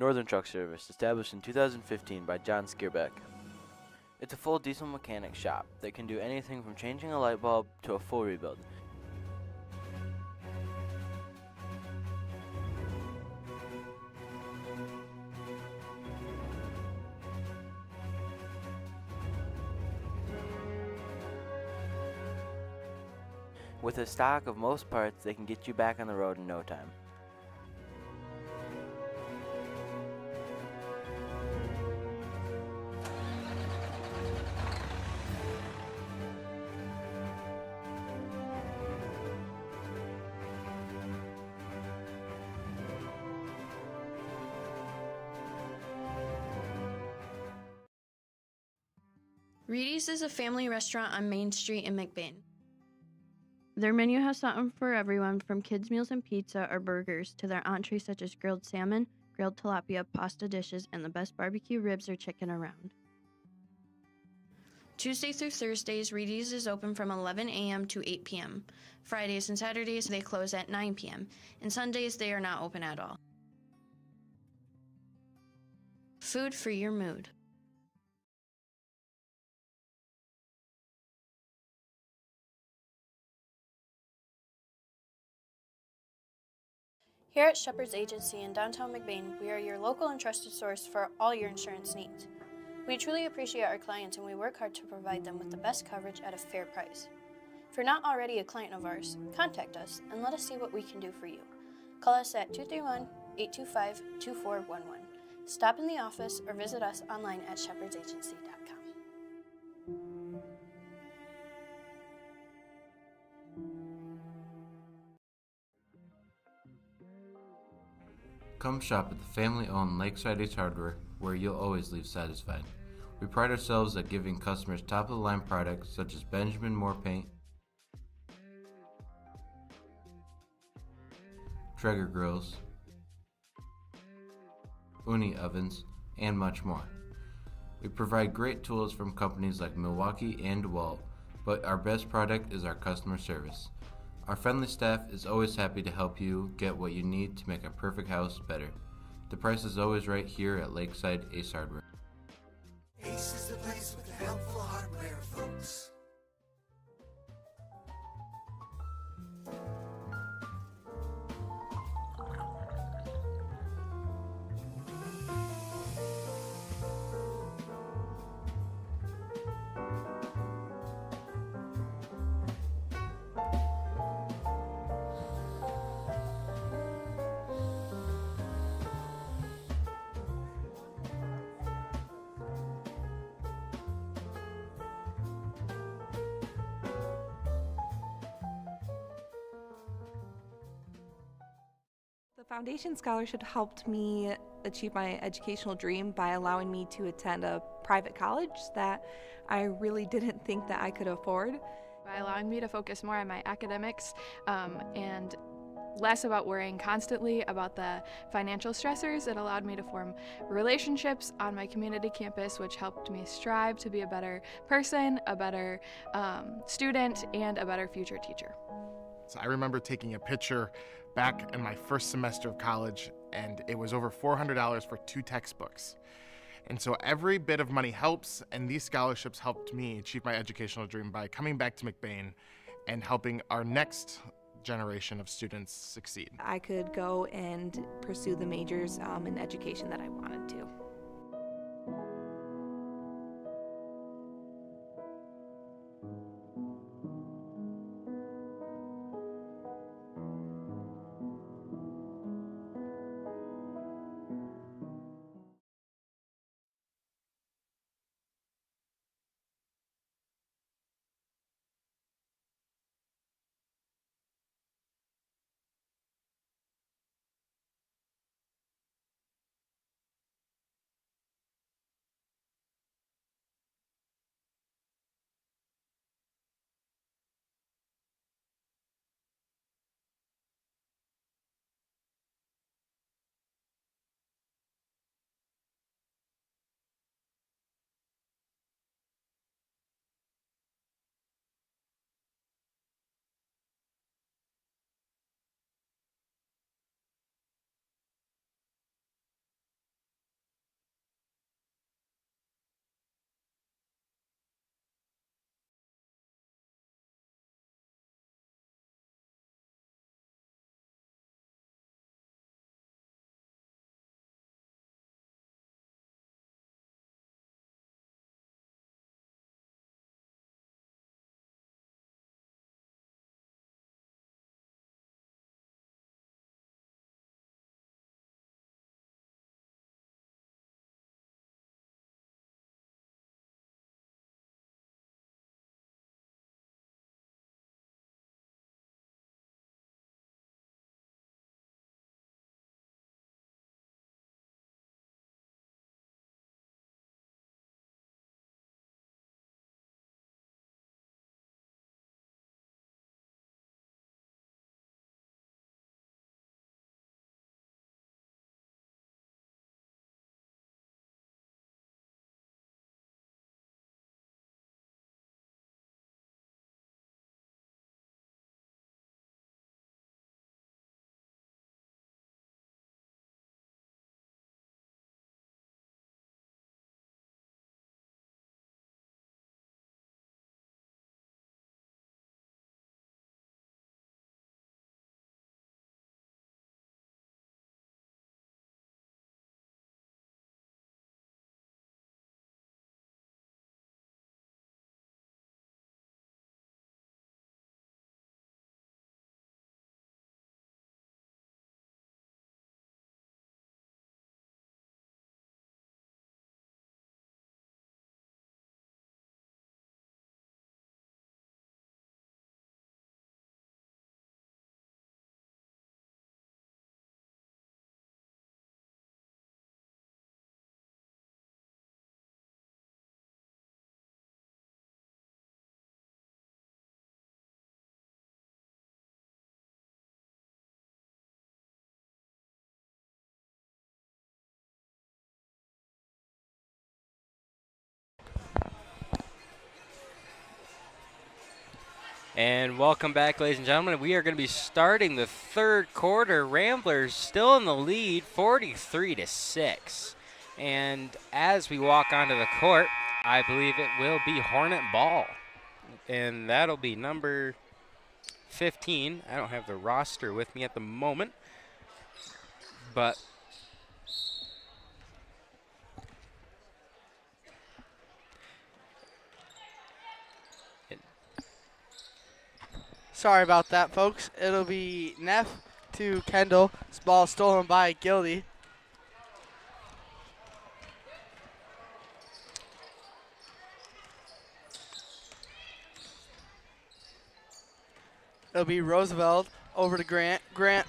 Northern Truck Service, established in 2015 by John Skierbeck. It's a full diesel mechanic shop that can do anything from changing a light bulb to a full rebuild. With a stock of most parts, they can get you back on the road in no time. Reedy's is a family restaurant on Main Street in McBain. Their menu has something for everyone, from kids' meals and pizza or burgers to their entrees such as grilled salmon, grilled tilapia, pasta dishes, and the best barbecue ribs or chicken around. Tuesday through Thursdays, Reedy's is open from 11 a.m. to 8 p.m. Fridays and Saturdays, they close at 9 p.m. And Sundays, they are not open at all. Food for your mood. Here at Shepherd's Agency in downtown McBain, we are your local and trusted source for all your insurance needs. We truly appreciate our clients and we work hard to provide them with the best coverage at a fair price. If you're not already a client of ours, contact us and let us see what we can do for you. Call us at 231-825-2411. Stop in the office or visit us online at shepherdsagency.com. Come shop at the family-owned Lakeside Ace Hardware, where you'll always leave satisfied. We pride ourselves at giving customers top-of-the-line products such as Benjamin Moore paint, Traeger grills, Uni ovens, and much more. We provide great tools from companies like Milwaukee and DeWalt, but our best product is our customer service. Our friendly staff is always happy to help you get what you need to make a perfect house better. The price is always right here at Lakeside Ace Hardware. Ace is the place with the helpful hardware, folks. Foundation Scholarship helped me achieve my educational dream by allowing me to attend a private college that I really didn't think that I could afford. By allowing me to focus more on my academics and less about worrying constantly about the financial stressors, it allowed me to form relationships on my community campus, which helped me strive to be a better person, a better student, and a better future teacher. So I remember taking a picture back in my first semester of college, and it was over $400 for 2 textbooks. And so every bit of money helps, and these scholarships helped me achieve my educational dream by coming back to McBain and helping our next generation of students succeed. I could go and pursue the majors in education that I wanted to. And welcome back, ladies and gentlemen. We are going to be starting the third quarter. Ramblers still in the lead, 43-6. And as we walk onto the court, I believe it will be Hornet ball. And that'll be number 15. I don't have the roster with me at the moment, but Sorry about that, folks. It'll be Neff to Kendall. This ball stolen by Gildy. It'll be Roosevelt over to Grant. Grant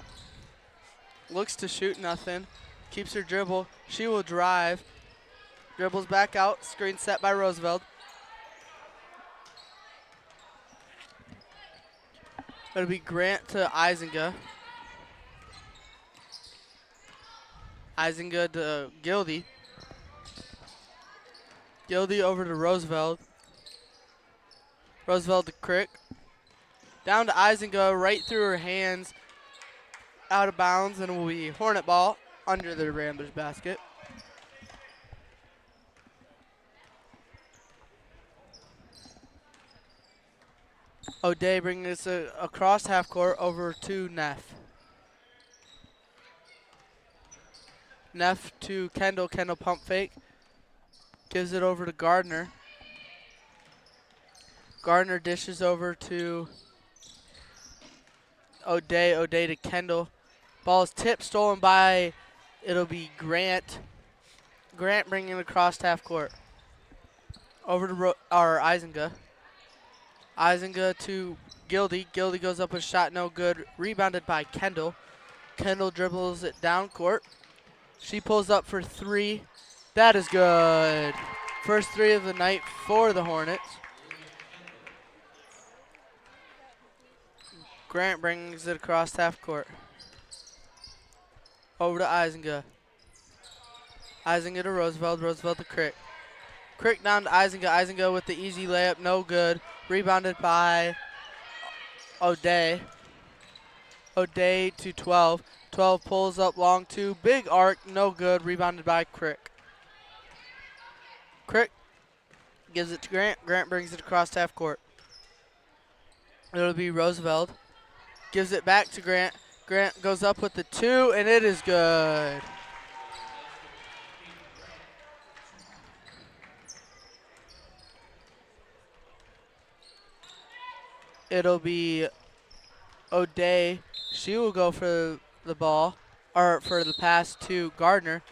looks to shoot, nothing. Keeps her dribble. She will drive. Dribbles back out. Screen set by Roosevelt. It'll be Grant to Isinga. Isinga to Gildy. Gildy over to Roosevelt. Roosevelt to Crick. Down to Isinga, right through her hands. Out of bounds, and it will be Hornet ball under the Ramblers basket. O'Day bringing this across half court over to Neff. Neff to Kendall. Kendall pump fake. Gives it over to Gardner. Gardner dishes over to O'Day. O'Day to Kendall. Ball is tipped, stolen by, it'll be Grant. Grant bringing it across half court. Over to Isinga. Isinga to Gildy. Gildy goes up with a shot, no good. Rebounded by Kendall. Kendall dribbles it down court. She pulls up for three. That is good. First three of the night for the Hornets. Grant brings it across half court. Over to Isinga. Isinga to Roosevelt. Roosevelt to Crick. Crick down to Isinga. Isinga with the easy layup, no good. Rebounded by O'Day. O'Day to 12. 12 pulls up long two. Big arc, no good. Rebounded by Crick. Crick gives it to Grant. Grant brings it across half court. It'll be Roosevelt. Gives it back to Grant. Grant goes up with the two, and it is good. It'll be O'Day. She will go for the ball, or for the pass to Gardner.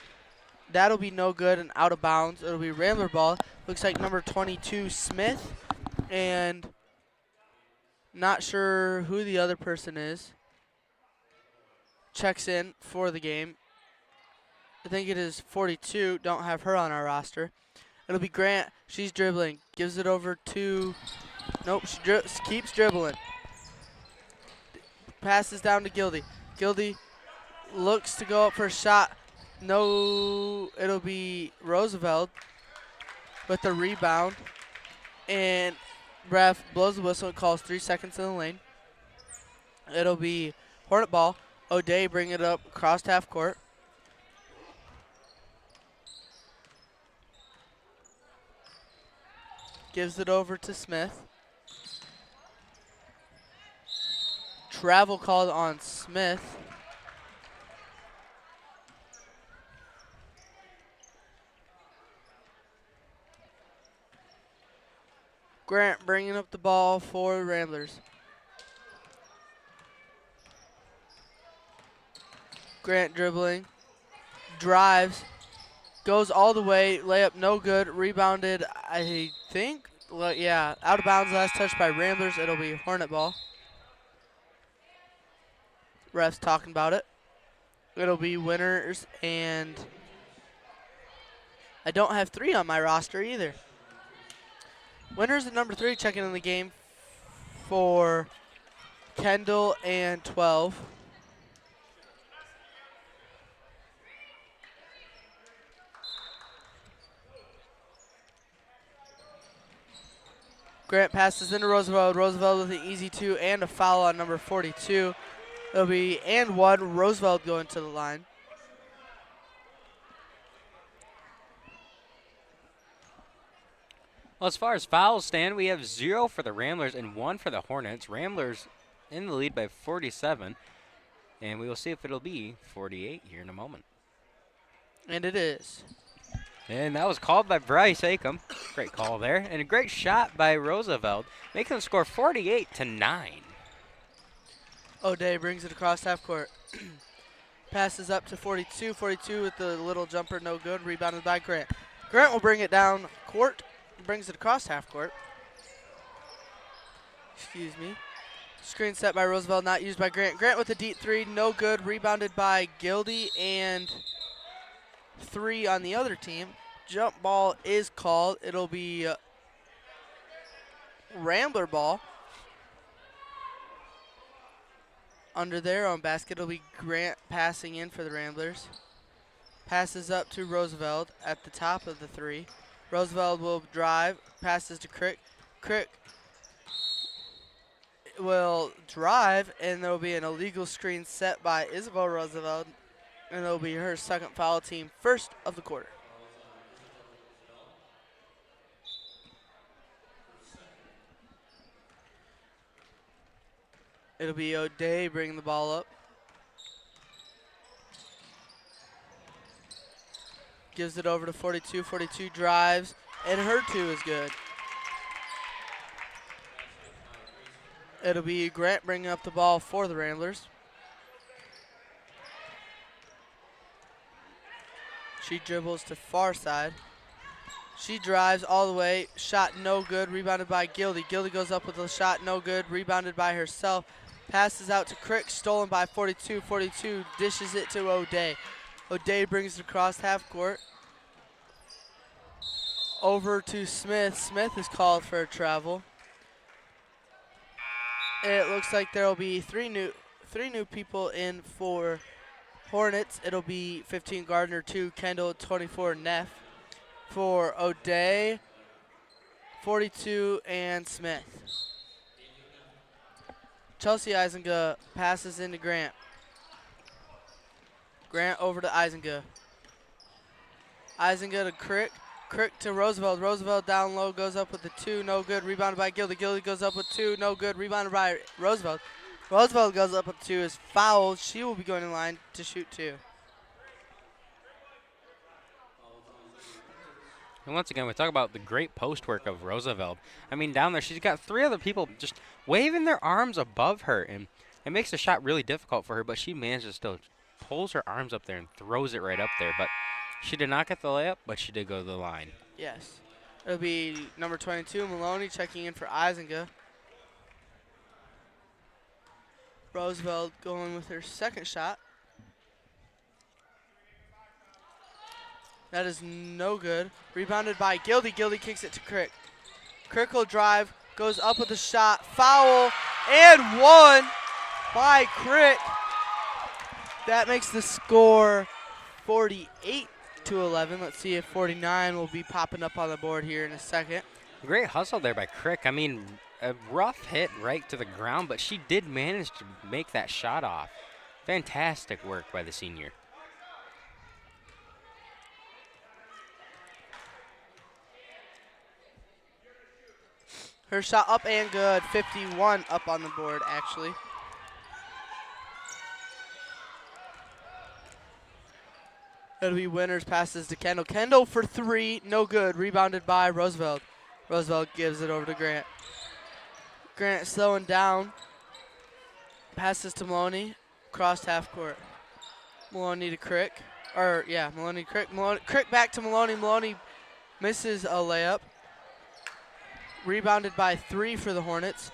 That'll be no good and out of bounds. It'll be Rambler ball. Looks like number 22, Smith, and not sure who the other person is. Checks in for the game. I think it is 42. Don't have her on our roster. It'll be Grant. She's dribbling. Gives it over to... Nope, she keeps dribbling. Passes down to Gildy. Gildy looks to go up for a shot. No, it'll be Roosevelt with the rebound. And ref blows the whistle and calls 3 seconds in the lane. It'll be Hornet ball. O'Day bring it up across half court. Gives it over to Smith. Travel called on Smith. Grant bringing up the ball for the Ramblers. Grant dribbling, drives, goes all the way, layup no good, rebounded, I think, well, yeah, out of bounds, last touch by Ramblers. It'll be Hornet ball. Refs talking about it. It'll be Winners, and I don't have 3 on my roster either. Winners at number 3 checking in the game for Kendall and 12. Grant passes into Roosevelt. Roosevelt with an easy 2 and a foul on number 42. It'll be and 1. Roosevelt going to the line. Well, as far as fouls stand, we have 0 for the Ramblers and 1 for the Hornets. Ramblers in the lead by 47, and we will see if it'll be 48 here in a moment. And it is. And that was called by Bryce Acom. Great call there. And a great shot by Roosevelt, making them score 48-9. O'Day brings it across half court. Passes up to 42. 42 with the little jumper, no good. Rebounded by Grant. Grant will bring it down court. Brings it across half court. Excuse me. Screen set by Roosevelt, not used by Grant. Grant with a deep three, no good. Rebounded by Gildy, and 3 on the other team. Jump ball is called. It'll be Rambler ball. Under their own basket, it'll be Grant passing in for the Ramblers. Passes up to Roosevelt at the top of the 3. Roosevelt will drive, passes to Crick. Crick will drive, and there will be an illegal screen set by Isabel Roosevelt, and it'll be her second foul, team first of the quarter. It'll be O'Day bringing the ball up. Gives it over to 42. 42 drives, and her 2 is good. It'll be Grant bringing up the ball for the Ramblers. She dribbles to far side. She drives all the way. Shot no good. Rebounded by Gildy. Gildy goes up with a shot no good. Rebounded by herself. Passes out to Crick. Stolen by 42. 42 dishes it to O'Day. O'Day brings it across half court. Over to Smith. Smith is called for a travel. It looks like there will be three new people in for Hornets. It'll be 15 Gardner, 2 Kendall, 24 Neff. For O'Day, 42 and Smith. Chelsea Eisenga passes into Grant. Grant over to Eisenga. Eisenga to Crick. Crick to Roosevelt. Roosevelt down low, goes up with the 2, no good. Rebounded by Gildy. Gildy goes up with 2, no good. Rebounded by Roosevelt. Roosevelt goes up with 2, is fouled. She will be going in line to shoot 2. And once again, we talk about the great post work of Roosevelt. I mean, down there, she's got 3 other people just waving their arms above her, and it makes the shot really difficult for her, but she manages to still pulls her arms up there and throws it right up there. But she did not get the layup, but she did go to the line. Yes. It'll be number 22, Maloney, checking in for Eisenga. Roosevelt going with her second shot. That is no good. Rebounded by Gildy. Gildy kicks it to Crick. Crick will drive, goes up with a shot. Foul, and 1 by Crick. That makes the score 48 to 11. Let's see if 49 will be popping up on the board here in a second. Great hustle there by Crick. I mean, a rough hit right to the ground, but she did manage to make that shot off. Fantastic work by the senior. Her shot up and good. 51 up on the board, actually. It'll be Winners, passes to Kendall. Kendall for 3, no good. Rebounded by Roosevelt. Roosevelt gives it over to Grant. Grant slowing down. Passes to Maloney. Crossed half court. Maloney to Crick. Maloney to Crick. Crick back to Maloney. Maloney misses a layup. Rebounded by 3 for the Hornets.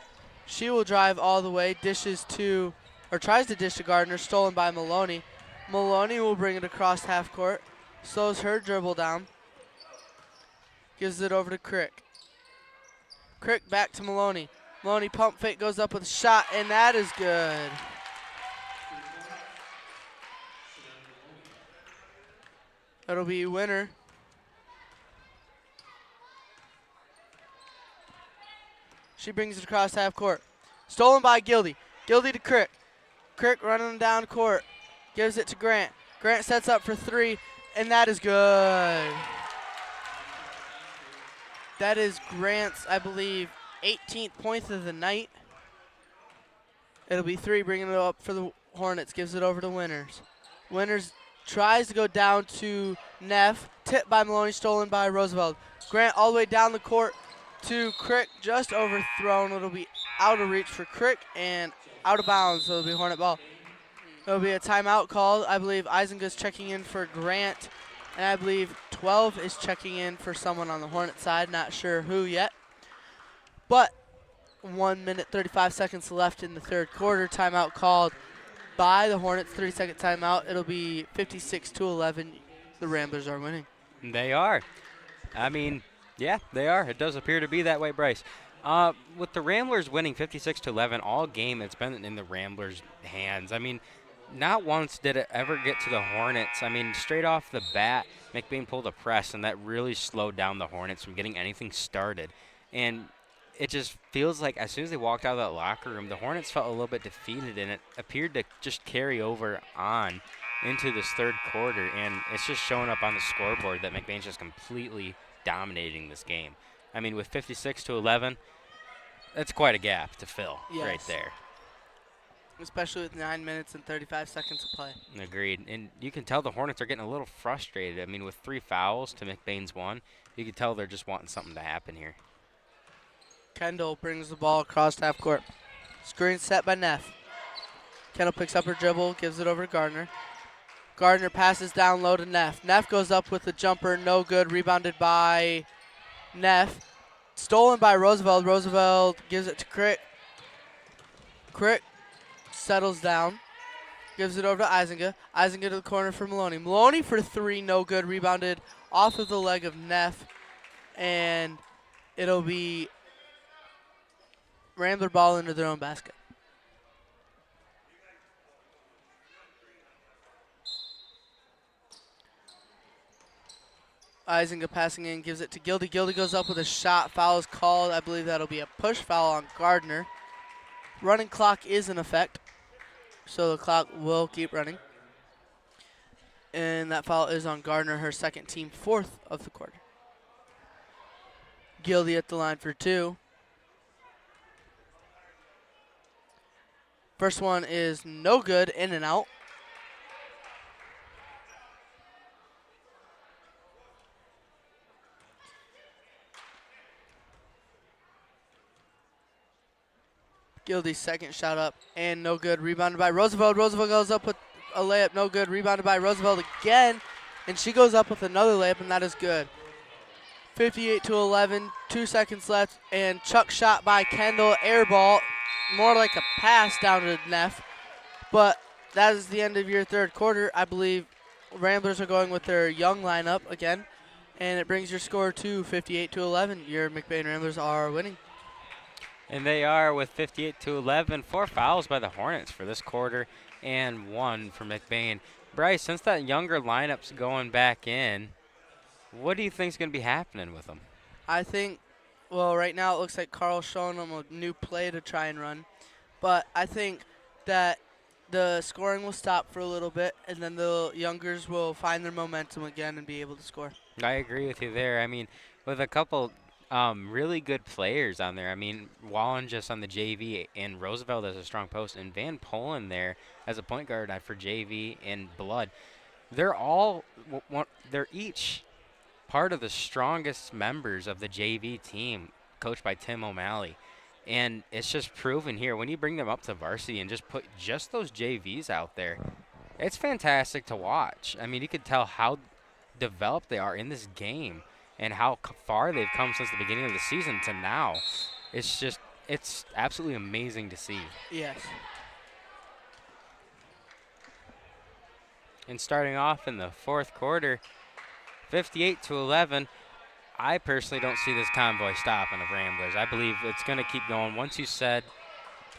She will drive all the way. Tries to dish to Gardner. Stolen by Maloney. Maloney will bring it across half court. Slows her dribble down. Gives it over to Crick. Crick back to Maloney. Maloney pump fake, goes up with a shot, and that is good. That'll be Winner. She brings it across half court. Stolen by Gildy. Gildy to Crick. Crick running down court. Gives it to Grant. Grant sets up for 3, and that is good. That is Grant's, I believe, 18th point of the night. It'll be 3, bringing it up for the Hornets. Gives it over to Winners. Winners tries to go down to Neff. Tipped by Maloney, stolen by Roosevelt. Grant all the way down the court to Crick, just overthrown. It'll be out of reach for Crick and out of bounds, so it'll be Hornet ball. There'll be a timeout called. I believe Eisenga's checking in for Grant, and I believe 12 is checking in for someone on the Hornet side. Not sure who yet. But 1 minute 35 seconds left in the third quarter. Timeout called by the Hornets. 30-second timeout. It'll be 56-11. The Ramblers are winning. They are. I mean, yeah, they are. It does appear to be that way, Bryce. With the Ramblers winning 56-11 all game, it's been in the Ramblers' hands. I mean, not once did it ever get to the Hornets. I mean, straight off the bat, McBain pulled a press, and that really slowed down the Hornets from getting anything started. And it just feels like as soon as they walked out of that locker room, the Hornets felt a little bit defeated, and it appeared to just carry over on into this third quarter. And it's just showing up on the scoreboard that McBain's just completely dominating this game. I mean, with 56-11, that's quite a gap to fill right there. Especially with 9 minutes and 35 seconds to play. Agreed. And you can tell the Hornets are getting a little frustrated. I mean, with 3 fouls to McBain's 1, you can tell they're just wanting something to happen here. Kendall brings the ball across half court. Screen set by Neff. Kendall picks up her dribble, gives it over to Gardner. Gardner passes down low to Neff. Neff goes up with a jumper, no good. Rebounded by Neff. Stolen by Roosevelt. Roosevelt gives it to Crick. Crick settles down. Gives it over to Isinga. Isinga to the corner for Maloney. Maloney for 3, no good. Rebounded off of the leg of Neff. And it'll be Rambler ball into their own basket. Isinga passing in, gives it to Gildy. Gildy goes up with a shot. Foul is called. I believe that'll be a push foul on Gardner. Running clock is in effect, so the clock will keep running. And that foul is on Gardner, her second team, 4th of the quarter. Gildy at the line for 2. First one is no good, in and out. Gildy's second shot up and no good. Rebounded by Roosevelt. Roosevelt goes up with a layup, no good. Rebounded by Roosevelt again, and she goes up with another layup, and that is good. 58-11, 2 seconds left, and Chuck shot by Kendall. Air ball, more like a pass down to Neff. But that is the end of your third quarter. I believe Ramblers are going with their young lineup again, and it brings your score to 58-11. Your McBain Ramblers are winning. And they are with 58-11. 4 fouls by the Hornets for this quarter and 1 for McBain. Bryce, since that younger lineup's going back in, what do you think is going to be happening with them? I think, well, right now it looks like Carl's showing them a new play to try and run. But I think that the scoring will stop for a little bit, and then the youngers will find their momentum again and be able to score. I agree with you there. I mean, with a couple really good players on there. I mean, Wallen just on the JV, and Roosevelt as a strong post, and Van Polen there as a point guard for JV and Blood. They're all, they're each part of the strongest members of the JV team, coached by Tim O'Malley. And it's just proven here, when you bring them up to varsity and just put just those JVs out there, it's fantastic to watch. I mean, you could tell how developed they are in this game and how far they've come since the beginning of the season to now. It's just, it's absolutely amazing to see. Yes. And starting off in the fourth quarter, 58-11, I personally don't see this convoy stopping of Ramblers. I believe it's going to keep going. Once you said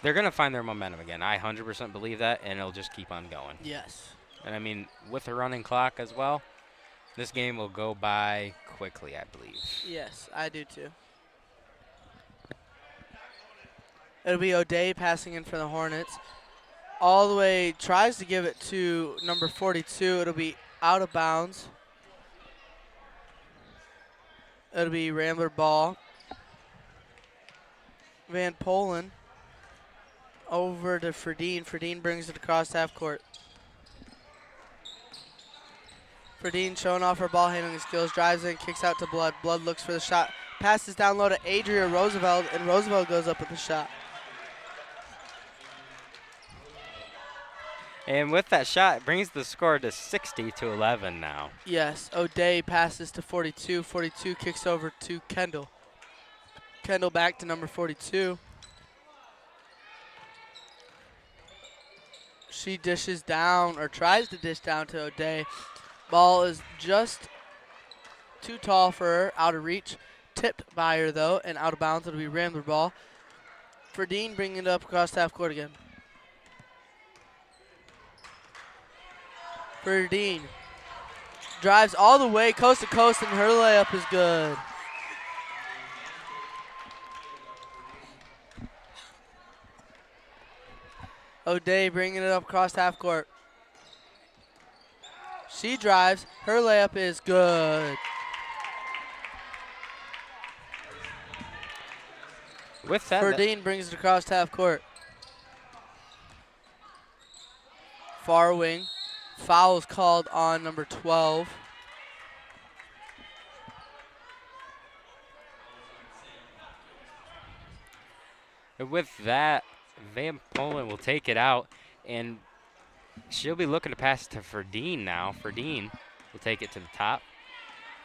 they're going to find their momentum again, I 100% believe that, and it'll just keep on going. Yes. And I mean, with the running clock as well, this game will go by quickly, I believe. Yes, I do too. It'll be O'Day passing in for the Hornets. All the way, tries to give it to number 42. It'll be out of bounds. It'll be Rambler ball. Van Polen over to Ferdine. Ferdine brings it across half court. Ferdine showing off her ball handling skills, drives in, kicks out to Blood. Blood looks for the shot, passes down low to Adria Roosevelt, and Roosevelt goes up with the shot. And with that shot, it brings the score to 60-11 now. Yes, O'Day passes to 42. 42 kicks over to Kendall. Kendall back to number 42. She dishes down, or tries to dish down to O'Day. Ball is just too tall for her, out of reach. Tipped by her, though, and out of bounds. It'll be Rambler ball. Ferdine bringing it up across half court again. Ferdine drives all the way coast to coast, and her layup is good. O'Day bringing it up across half court. She drives. Her layup is good. With that, Ferdine brings it across half court. Far wing. Foul is called on number 12. with that, Van Polen will take it out, and she'll be looking to pass it to Ferdine now. Ferdine will take it to the top.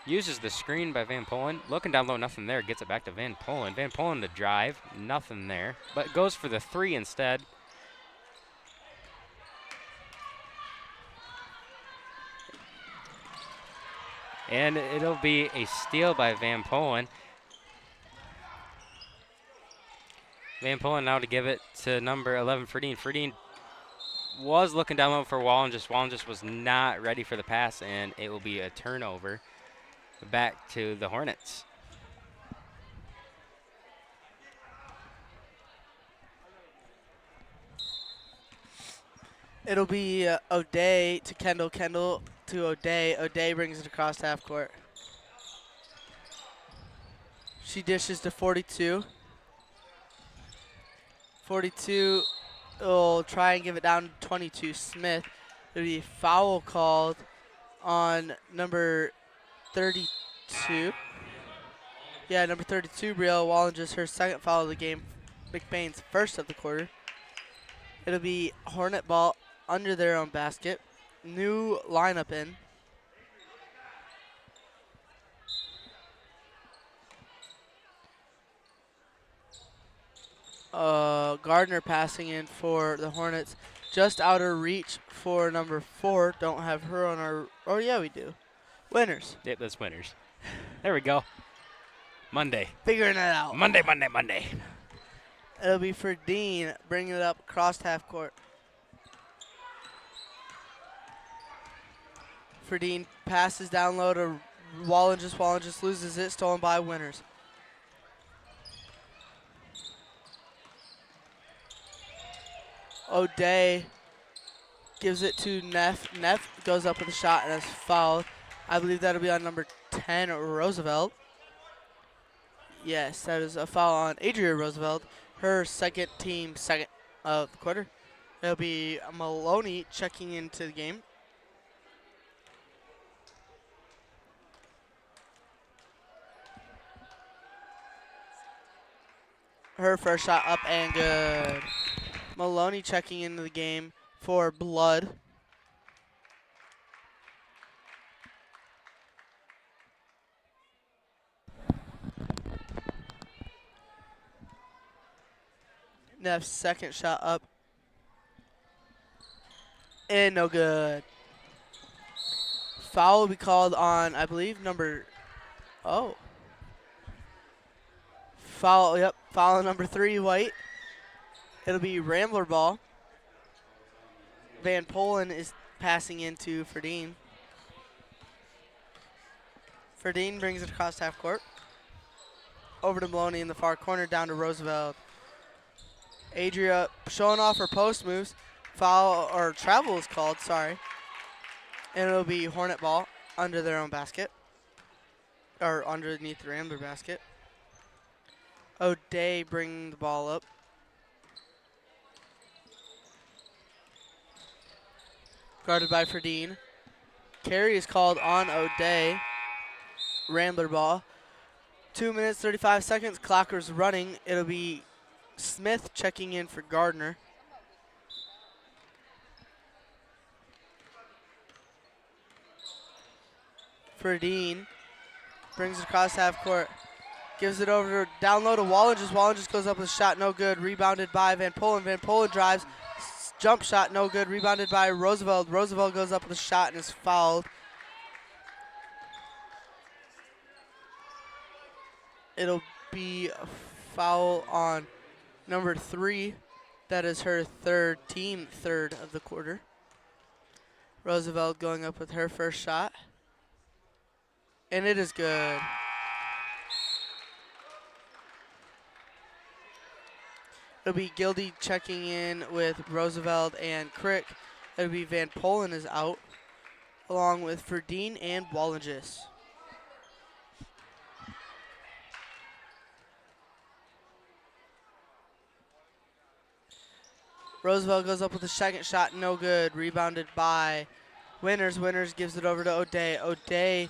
Uses the screen by Van Polen. Looking down low, nothing there. Gets it back to Van Polen. Van Polen to drive, nothing there. But goes for the three instead. And it'll be a steal by Van Polen. Van Polen now to give it to number 11, Ferdine. Ferdine was looking down low for Wallenges. Wallenges was not ready for the pass, and it will be a turnover back to the Hornets. It'll be O'Day to Kendall. Kendall to O'Day. O'Day brings it across half court. She dishes to 42. 42 will try and give it down to 22, Smith. There'll be a foul called on number 32. Yeah, number 32, Brielle Wallenges, her second foul of the game. McBain's first of the quarter. It'll be Hornet ball under their own basket. New lineup in. Gardner passing in for the Hornets. Just out of reach for number 4. Don't have her on our, oh yeah, we do. Winners. Yep, that's winners. There we go. Monday. Figuring it out. Monday, Monday, Monday. It'll be for Dean bringing it up across half court. Ferdine passes down low to Wallenges. Wallenges loses it, stolen by Winners. O'Day gives it to Neff. Neff goes up with a shot and is fouled. I believe that'll be on number 10, Roosevelt. Yes, that is a foul on Adria Roosevelt. Her second of the quarter. It'll be Maloney checking into the game. Her first shot up and good. Maloney checking into the game for Blood. Neff's second shot up. And no good. Foul will be called on, I believe, number, foul, yep, foul on number 3, White. It'll be Rambler ball. Van Polen is passing into Ferdine. Ferdine brings it across half court. Over to Maloney in the far corner, down to Roosevelt. Adria showing off her post moves. Foul, or travel is called, sorry. And it'll be Hornet ball under their own basket. Or underneath the Rambler basket. O'Day bringing the ball up. Guarded by Ferdine. Carry is called on O'Day. Rambler ball. 2 minutes, 35 seconds. Clocker's running. It'll be Smith checking in for Gardner. Ferdine brings it across half court. Gives it over down low to Wallenges. Wallenges goes up with a shot, no good. Rebounded by Van Polen. Van Polen drives, jump shot, no good. Rebounded by Roosevelt. Roosevelt goes up with a shot and is fouled. It'll be a foul on number 3. That is her team third of the quarter. Roosevelt going up with her first shot. And it is good. It'll be Gildy checking in with Roosevelt and Crick. It'll be Van Polen is out, along with Verdeen and Wallinges. Roosevelt goes up with a second shot, no good. Rebounded by Winters. Winters gives it over to O'Day. O'Day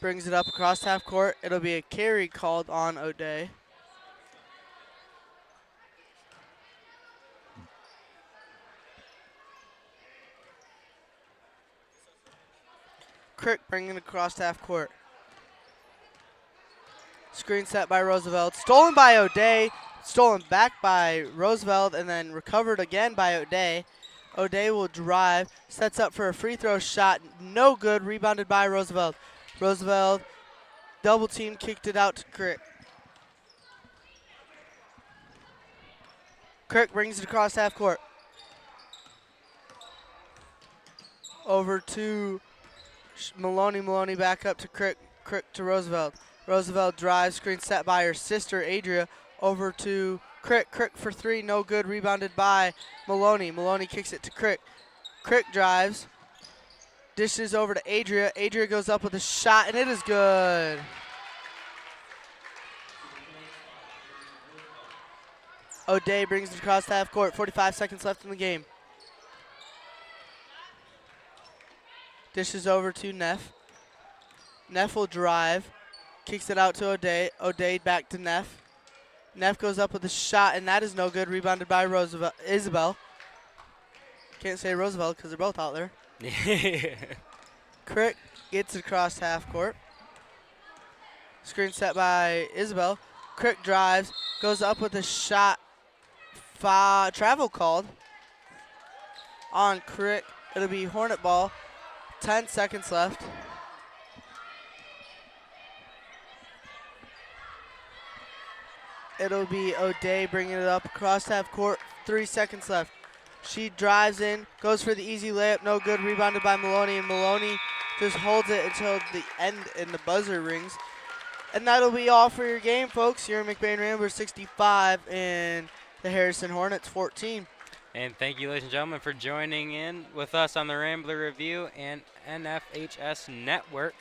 brings it up across half court. It'll be a carry called on O'Day. Crick bringing it across half court. Screen set by Roosevelt. Stolen by O'Day. Stolen back by Roosevelt and then recovered again by O'Day. O'Day will drive. Sets up for a free throw shot. No good. Rebounded by Roosevelt. Roosevelt double team kicked it out to Crick. Crick brings it across half court. Over to Maloney. Maloney back up to Crick. Crick to Roosevelt. Roosevelt drives. Screen set by her sister, Adria. Over to Crick. Crick for 3. No good. Rebounded by Maloney. Maloney kicks it to Crick. Crick drives. Dishes over to Adria. Adria goes up with a shot, and it is good. O'Day brings it across half court. 45 seconds left in the game. Dishes over to Neff. Neff will drive. Kicks it out to O'Day. O'Day back to Neff. Neff goes up with a shot, and that is no good. Rebounded by Isabel. Can't say Roosevelt because they're both out there. Crick gets it across half court. Screen set by Isabel. Crick drives. Goes up with a shot. Travel called on Crick. It'll be Hornet ball. 10 seconds left. It'll be O'Day bringing it up across half court. 3 seconds left. She drives in, goes for the easy layup, no good. Rebounded by Maloney, and Maloney just holds it until the end and the buzzer rings. And that'll be all for your game, folks. Here in McBain Ramblers 65 and the Harrison Hornets 14. And thank you, ladies and gentlemen, for joining in with us on the Rambler Review and NFHS Network.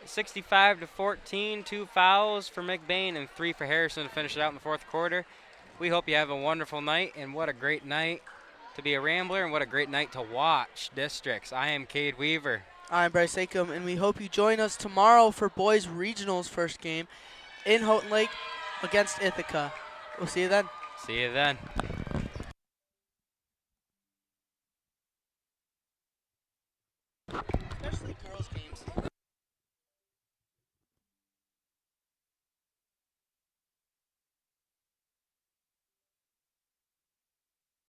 65-14, 2 fouls for McBain and 3 for Harrison to finish it out in the fourth quarter. We hope you have a wonderful night, and what a great night to be a Rambler, and what a great night to watch Districts. I am Cade Weaver. I'm Bryce Acom, and we hope you join us tomorrow for boys regionals first game in Houghton Lake against Ithaca. We'll see you then. See you then. Especially girls games.